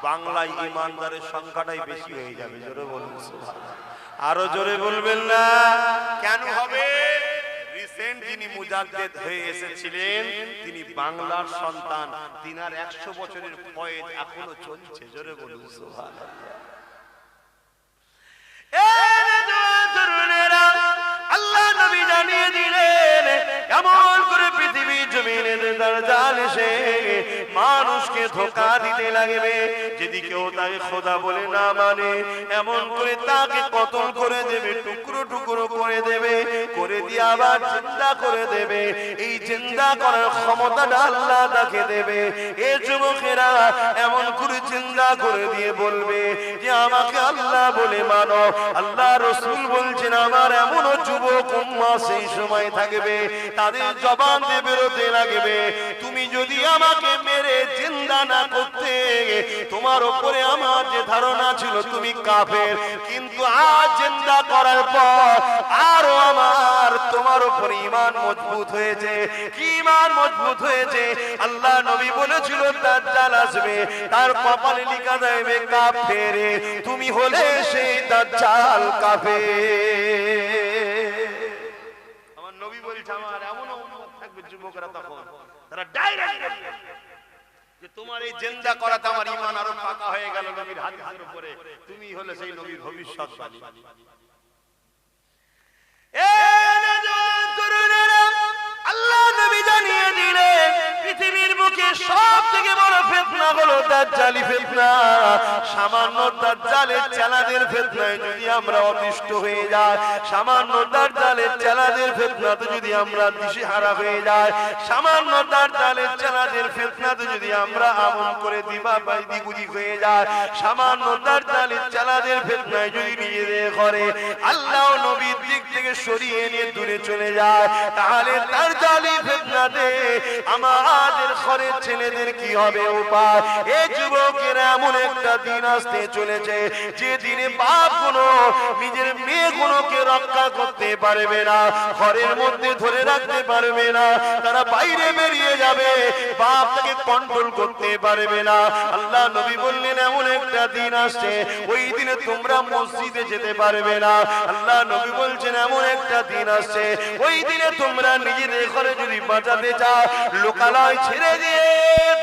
[SPEAKER 1] বাংলায় ইমানদারের সংখ্যাটাই বেশি হয়ে যাবে। জোরে বলুন সুবহানাল্লাহ। আরো জোরে বলবেন না? কেন হবে? রিসেন্ট যিনি মুজাদ্দিদ হয়ে এসেছিলেন তিনি বাংলার সন্তান, তিনার 100 বছরের ফয়েজ এখনো চলছে। জোরে বলুন সুবহানাল্লাহ। আল্লাহ নবী জানিয়ে দিলেন এমন করে পৃথিবীর জমিনে দাজ্জাল এসে মানুষকে ধোঁকা দিতে লাগবে। যদি কেউ তাকে খোদা বলে না মানে, এমন করে তাকে কতল করে দেবে, টুকরো টুকরো করে দেবে, করে দিয়ে আবার জিন্দা করে দেবে। এই জিন্দা করার ক্ষমতাটা আল্লাহ তাকে দেবে। এ যুবকেরা এমন করে জিন্দা করে দিয়ে বলবে যে আমাকে আল্লাহ বলে মানো। আল্লাহ রাসূল বলছেন আমার এমনও যুবক উম্মাহ সেই সময় থাকবে, তাদের জবান দিয়ে বেরোতে লাগবে তুমি যদি আমাকে মেরে জিন্দা না করতে, তোমার উপরে আমার যে ধারণা ছিল তুমি কাফের, কিন্তু আজ জিন্দা করার পর আরো আমার তোমার উপর ঈমান মজবুত হয়েছে। কি ঈমান মজবুত হয়েছে? আল্লাহ নবী বলেছিল দাজ্জাল আসবে, তার কপালে লেখা যাবে কাফের, তুমি হলে সেই দাজ্জাল কাফের। আমার নবী বলছে আমার এমন উম্মত থাকবে যুবকরা তখন তারা ডাইরেক্ট যে তোমার এই জিন্দা করাতে আমার ঈমান আরো পাকা হয়ে গেল নবীর হাদিসের উপরে, তুমি হলে সেই নবীর ভবিষ্যৎবাণী। আল্লাহ নবী জানিয়ে দিলেন পৃথিবীর বুকে সবথেকে বড় ফিতনা হলো দাজ্জালি ফিতনা। সামান্য দাজ্জালের চেলাদের ফিতনায় যদি আমরা অতিষ্ঠ হয়ে যাই, সামান্য দাজ্জালের চেলাদের ফিতনাতে যদি আমরা দিশেহারা হয়ে যাই, সামান্য দাজ্জালের চেলাদের ফিতনাতে যদি আমরা আমল করে দিবাবাইদি হয়ে যাই, সামান্য দাজ্জালের চেলাদের ফিতনায় যদি নিজেদের ঘরে আল্লাহ নবীর দিক থেকে সরিয়ে নিয়ে দূরে চলে যায়, তাহলে দাজ্জালি ফিতনাতে আমাদের ঘরের ছেলেদের কি হবে উপায়? এই যুবকেরা এমন একটা দিন আসতে চলেছে যে দিনে বাপ কোনো নিজের মেয়ে গুলোকে রক্ষা করতে পারবে না, ঘরের মধ্যে ধরে রাখতে পারবে না, তারা বাইরে বেরিয়ে যাবে, বাপ তাকে কন্ট্রোল করতে পারবে না। আল্লাহ নবী বললেন এমন একটা দিন আসছে ওই দিনে তোমরা মসজিদে যেতে পারবে না। আল্লাহ নবী বলছেন এমন একটা দিন আসছে ওই দিনে তোমরা নিজেদের ঘরে যদি বাঁচাতে চাও, লোকালয় ছেড়ে দিয়ে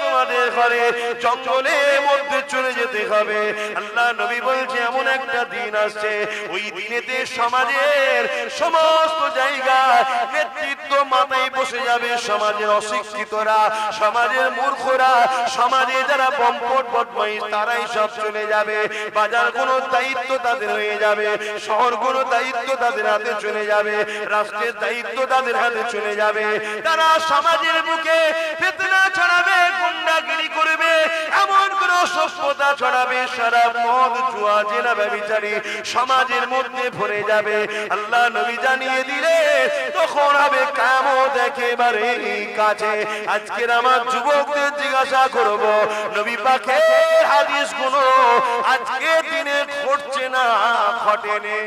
[SPEAKER 1] তোমাদের ঘরে জঙ্গলের মধ্যে চলে যেতে হবে। আল্লাহ নবী বলছে এমন একটা দিন আসছে ওই দিনেতে সমাজের সমস্ত জায়গায় নেতৃত্ব মাথায় বসে যাবে সমাজের অশিক্ষিতরা, সমাজের মূর্খরা, সমাজে যারা বম্পট বদমাইশ তারাই সব চলে যাবে। বাজার কোনো দায়িত্ব তাদের হয়ে যাবে, শহর কোনো দায়িত্ব তাদের হাতে চলে যাবে, রাষ্ট্রের দায়িত্ব তাদের হাতে চলে যাবে। তারা সমাজের বুকে ফিতনা ছড়াবে, গুন্ডাগিরি করবে, এমন কোনো সভ্যতা ছড়াবে, সারা মদ জুয়া জেনা ব্যভিচারী সমাজের মধ্যে ভরে যাবে। আল্লাহ নবী জানিয়ে দিলে তখন হবে কিয়ামত একেবারে কাছে। আজকের আমার যুবকদের জিজ্ঞাসা করব, নবী পাকের হাদিসগুলো আজকে দিনে ঘটছে না ঘটেনি,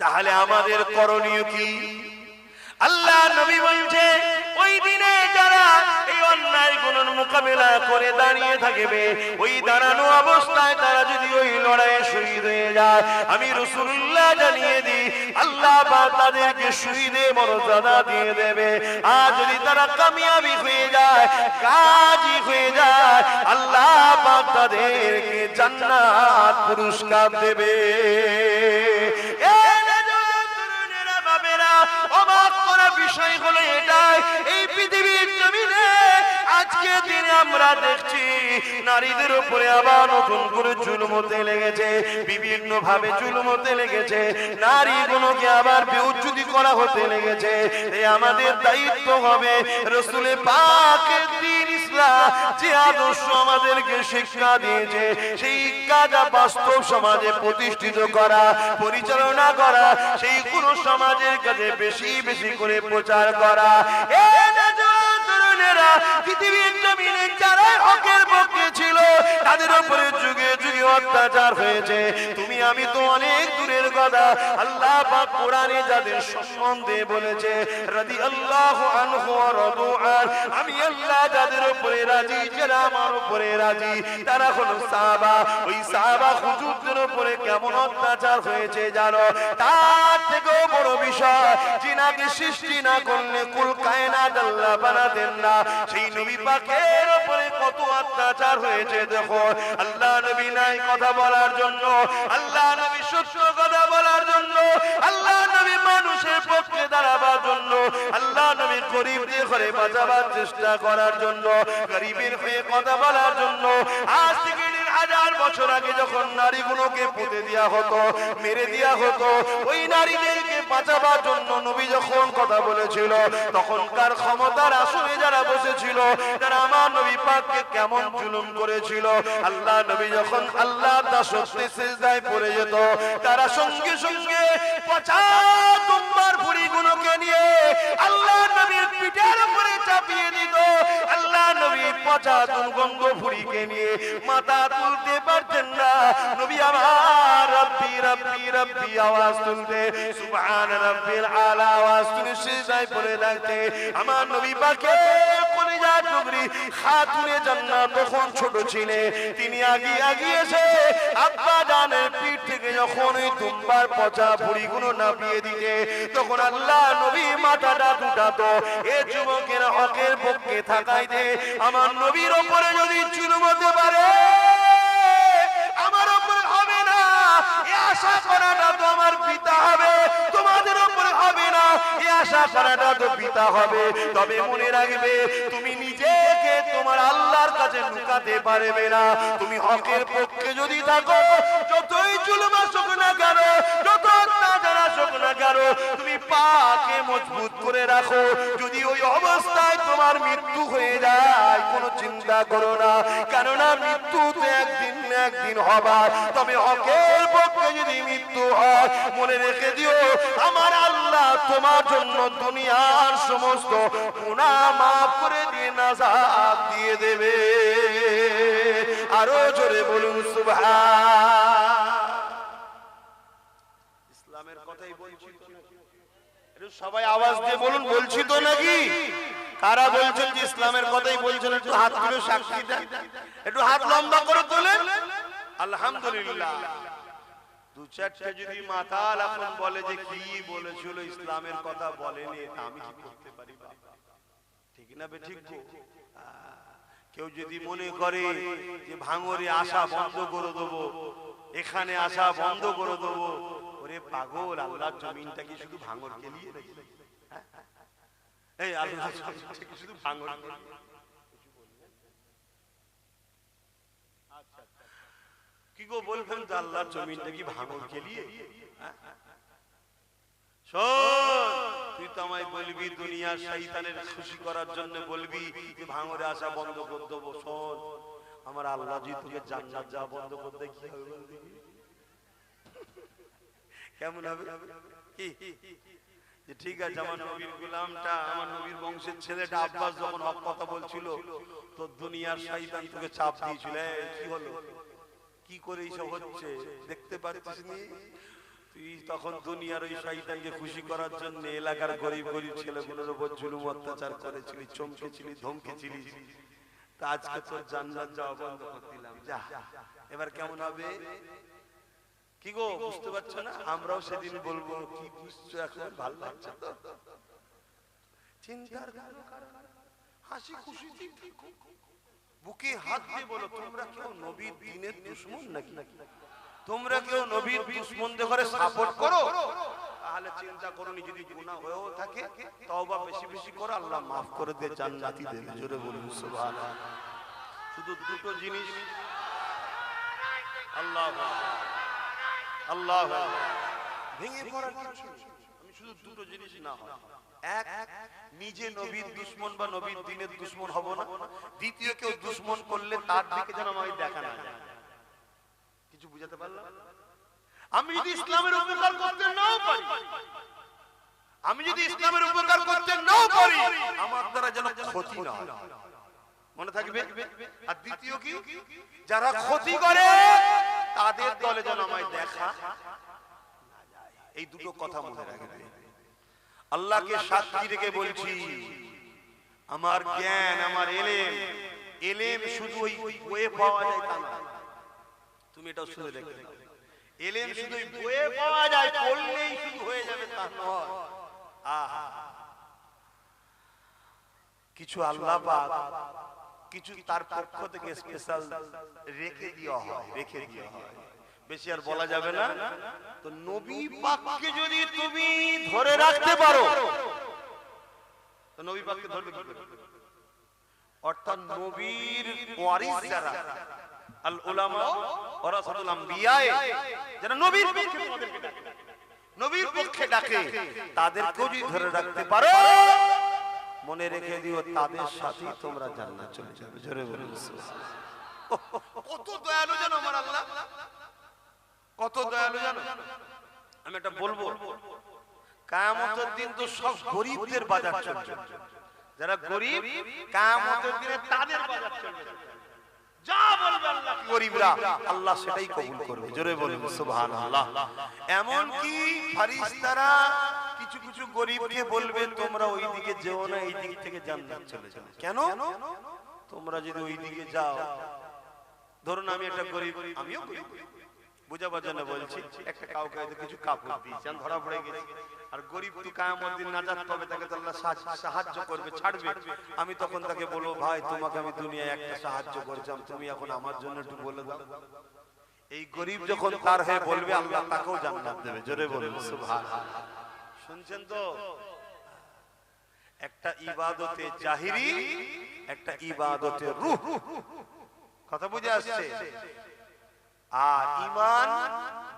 [SPEAKER 1] তাহলে আমাদের করণীয় কি? আল্লাহ নবী বলছে ওই দিনে যারা এই অন্যায় গুলোর মোকাবেলা করে দাঁড়িয়ে থাকবে, ওই দাঁড়ানো অবস্থায় তারা যদি ওই লড়াইয়ে শহীদ হয়ে যায়, আমি রাসূলুল্লাহ জানিয়ে দিই আল্লাহ পাক তাদেরকে শহীদের মর্যাদা দিয়ে দেবে। আর যদি তারা কামিয়াবি হয়ে যায়, গাজী হয়ে যায়, আল্লাহ পাক তাদেরকে জান্নাত পুরস্কার দেবে। অবাক করা বিষয় হলো এটাই, এই পৃথিবীর জমিনে আজকে দিনে আমরা দেখছি নারীদের উপরে আবার নতুন করে জুলুম হতে লেগেছে, বিভিন্ন ভাবে জুলুম হতে লেগেছে, নারীগুলোকে আবার বেউজ্জতি করা হতে লেগেছে। এই আমাদের দায়িত্ব হবে রাসূলে পাকের দ্বীন ইসলাম যে আদর্শ আমাদেরকে শিক্ষা দিয়েছে, সেই কাজা বাস্তব সমাজে প্রতিষ্ঠিত করা, পরিচালনা করা, সেই পুরো সমাজের কাছে বেশি বেশি করে প্রচার করা। পৃথিবীর জমিনে যারা হকের পক্ষে ছিল তাদের উপরে যুগে যুগে অত্যাচার হয়েছে। তুমি আমি তো অনেক দূরের কথা, আল্লাহ পাক কোরআনে যাদের সম্বন্ধে বলেছে রাদিয়াল্লাহু আনহু ওয়া রাদু আন, আমি আল্লাহ যাদের উপরে রাজি, যারা আমার উপরে রাজি, তারা হলো সাহাবা। ওই সাহাবা হুজুরদের উপরে কেমন অত্যাচার হয়েছে জানো? তার থেকেও বড় বিষয়, যিনাকে সৃষ্টি না করলে কুল কায়নাত আল্লাহ বানাতেন না, সেই নবী পাকের উপরে কত অত্যাচার হয়েছে। দেখো আল্লাহ নবী নাই কথা বলার জন্য, আল্লাহ নবী সত্য কথা বলার জন্য, আল্লাহ নবী মানুষের পক্ষে দাঁড়াবার জন্য, আল্লাহ নবী গরিবদের ঘরে বাঁচাবার চেষ্টা করার জন্য, গরিবের হয়ে কথা বলার জন্য। আজ থেকে 1000 বছর আগে যখন নারীগুলোকে পুঁতে দেওয়া হতো, মেরে দেওয়া হতো, ওই নারীদেরকে বাঁচাবার জন্য নবী যখন কথা বলেছিল, তখনকার ক্ষমতার আসনে যারা বসেছিল, তারা আমার নবী পাককে কেমন জুলুম করেছিল। আল্লাহ নবী যখন আল্লাহর দাসত্বে সিজদায় পড়ে যেত, তারা সঙ্গে সঙ্গে 50 দুম্বার ভুঁড়িগুলোকে নিয়ে আল্লাহ নবীর পিঠের উপরে চাপিয়ে দিত। আল্লাহ নবী 50 দুর্গন্ধ ভুঁড়িকে নিয়ে মাথা তুলতে পারতেন না। নবী আমার রব্বি রব্বি রব্বি আওয়াজ তুলতে, সুবহান রাব্বিল আলা আওয়াজ তুলে সিজদায় পড়ে থাকতে। আমার নবী পাকের কলিজা টুকরি খাতুনে জান্নাত তখন ছোট ছিলেন, তিনি আগিয়ে এসে আব্বা জানের পিঠ থেকে যখন ওই দুম্বার পচা ভুঁড়িগুলো নাপিয়ে দিতে, তখন আল্লাহ নবী মাথাটা দুটাতো। এ যুবকের হকের পক্ষে থাকাইতে আমার নবীর উপরে যদি জুলুম হতে পারে, আমার উপরে হবে না এ আশা করাটা তো আমার পিতা হবে, তোমাদের উপরে হবে না এ আশা করাটা তো পিতা হবে। তবে মনে রাখবে, তুমি নিজেকে তোমার আল্লাহর কাছে লুকাতে পারবে না। তুমি হকের পক্ষে যদি থাকো, যতই জুলুম আসুক না কেন, যত অত্যাচার আসুক না কেন, তুমি পাকে মজবুত করে রাখো। যদি ওই অবস্থায় তোমার মৃত্যু হয়ে যায়, কোনো চিন্তা করো না, কেননা মৃত্যু তো একদিন না একদিন হবার। তবে হকের পক্ষে যদি মৃত্যু হয়, মনে রেখে দিও আমার আল্লাহ তোমার জন্য দুনিয়ার সমস্ত গুনাহ মাফ করে দিয়ে নাজাত দিয়ে দেবে। আরো জোরে বলুন সুবহান। ইসলামের কথাই বলছি, একটু সবাই আওয়াজ দিয়ে বলুন, বলছি তো নাকি? কারা বলছেন যে ইসলামের কথাই বলছেন একটু হাত তুলে সাক্ষী দেন, একটু হাত লম্বা করে তোলেন। আলহামদুলিল্লাহ। 2-4টা যদি মাতাল এখন বলে যে কি বলেছিল ইসলামের কথা বলেনি, তা আমি কি করতে পারি? ঠিক না বে ঠিক? কেউ যদি মনে করে যে ভাঙরে আসা বন্ধ করে দেবো, এখানে আসা বন্ধ করে দেবো, ওরে পাগল, আল্লাহর জমিনটা কি শুধু ভাঙরকে নিয়ে নাকি? এই আল্লাহর জমিনটা কি শুধু ভাঙর? কি গো বলবেন যে আল্লাহর জমিনটা কি ভাঙরকে নিয়ে? শোন, তুই তো আমায় বলবি দুনিয়ার শয়তানের খুশি করার জন্য বলবি যে ভাঙরে আসা বন্ধ করে দেবো। শোন, আমার আল্লাহ যদি তোকে জান্নাত যাওয়া বন্ধ করতে কি হবে বলবি? কেমন হবে? কি ঠিক আছে, আমার নবীর গোলামটা, আমার নবীর বংশের ছেলেটা আব্বাস যখন হক কথা বলছিল তো দুনিয়ার শয়তান তোকে চাপ দিয়েছিল, কি হলো, কি করে এইসব হচ্ছে দেখতে পাচ্ছিস নি? তুই তখন দুনিয়ার ওই শয়তানকে খুশি করার জন্য এলাকার গরিব গরিব ছেলেগুলোর উপর জুলুম অত্যাচার করেছিলি, চমকেছিলি, ধমকেছিলি। তা আজকে তোর জান্নাত যাওয়া বন্ধ করে দিলাম, যা। এবার কেমন হবে? কি গো, বুঝতে পারছো না? আমরাও সেদিন বলবো, কি বুঝছো এখন? ভালো লাগছে তো? চিন্তার হাসি খুশি বুকে হাত দিয়ে বলো, তোমরা কেউ নবীর দ্বীনের দুশমন নাকি? তোমরা কেউ নবীর দুশমনদের ঘরে সাপোর্ট করো? তাহলে চিন্তা করো, যদি গুনাহ হয়েও থাকে তওবা বেশি বেশি করো, আল্লাহ মাফ করে দিয়ে জান্নাতি দেবে। জোরে বলুন সুবহানাল্লাহ। শুধু দুটো জিনিস, আল্লাহ আল্লাহ ভেঙে পড়ার কিছু, আমি শুধু দুটো জিনিস না হয়, এক নিজে নবীর দুশমন বা নবীর দ্বীনের দুশমন হব না, দ্বিতীয় কেউ দুশমন করলে তার দিকে যেন আমায় দেখা না যায়। কিছু বুঝাতে পারলাম? আমি যদি ইসলামের উপকার করতে নাও পারি, আমি যদি ইসলামের উপকার করতে নাও পারি, আমার দ্বারা যেন ক্ষতি না হয়, মনে থাকবে। আর দ্বিতীয় কি, যারা ক্ষতি করে তাদের দলে যেন আমায় দেখা না যায়। এই দুটো কথা মনে রাখবে। আল্লাহকে সাক্ষী রেখে বলছি, আমার জ্ঞান, আমার এলেম শুধু ওই বইয়ে পাওয়া যায় তা না। তুমি এটাও শুনে রেখে দাও, এলেম শুধু ওই বইয়ে পাওয়া যায়, পড়লেই শুধু হয়ে যাবে তা নয়। কিছু আল্লাহ পাক কিছু তার পক্ষ থেকে স্পেশাল রেখে দেওয়া হয়, বেশি আর বলা যাবে না। তো নবী পাককে যদি তুমি ধরে রাখতে পারো, তো নবী পাককে ধরবে কি করে? অর্থাৎ নবীর ওয়ারিস যারা, আল উলামা ওয়ারাসাতুল আম্বিয়া, যারা নবীর পক্ষে ডাকে, তাদেরকেও যদি ধরে রাখতে পারো, মনে রেখে দিও তাদের সাথেই তোমরা জান্নাত চলে যাবে। জোরে বলুন সুবহানাল্লাহ। কত দয়ালু জানো আমার আল্লাহ, কত দয়ালু জানো। আমি এটা বলবো, কিয়ামতের দিন তো সব গরিবদের বাজার চলবে, যারা গরিব কিয়ামতের দিনে তাদের বাজার চলবে। যা বলবে আল্লাহ গরিবরা, আল্লাহ সেটাই কবুল করবে। জোরে বলুন সুবহানাল্লাহ। এমন কি ফেরেশতারা কিছু কিছু গরিবকে বলবে, তোমরা ওই দিকে যেও না, এই দিক থেকে জান্নাত চলে যাও। কেন? তোমরা যদি ওই দিকে যাও, ধরুন আমি একটা গরিব, আমিও গরিব, বুঝাবার জন্য বলছি, একটা কাউকে কিছু কাপড় দিয়েছি, আমি ধরা পড়ে গেছি, আর গরিব তো কিয়ামত দিন নাজাত পাবে, তাকে তো আল্লাহ সাহায্য করবে, ছাড়বে। আমি তখন তাকে বলবো, ভাই তোমাকে আমি দুনিয়ায় একটা সাহায্য করেছিলাম, তুমি এখন আমার জন্য একটু বলে দাও। এই গরিব যখন তার হয়ে বলবে, আল্লাহ তাকেও জান্নাত দেবে। জোরে বলুন সুবহানাল্লাহ। শুনছেন তো? একটা ইবাদতে জাহিরি, একটা ইবাদতে রূহ, কথা বুঝে আসছে? আর ঈমান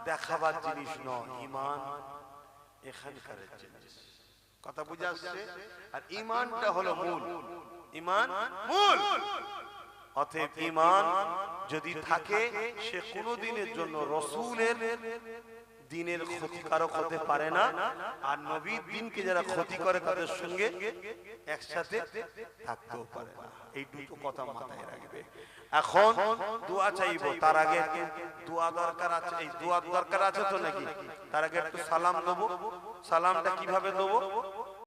[SPEAKER 1] দেখাবার জিনিস নয়, ঈমান এখানকার জিনিস, কথা বুঝে আসছে? আর ঈমানটা হলো মূল, ঈমান মূল। অতএব ঈমান যদি থাকে, সে কোনদিনের জন্য রাসূলের দ্বীনের ক্ষতিকারক হতে পারে না, আর নবীর দ্বীনকে যারা ক্ষতি করে তাদের সঙ্গে একসাথে থাকতেও পারে না। এই দুটো কথা মাথায় রাখবে। এখন দোয়া চাইবো, তার আগে দোয়া দরকার আছে। এই দোয়া দরকার আছে তো নাকি? তার আগে একটু সালাম দেবো। সালামটা কিভাবে দেবো?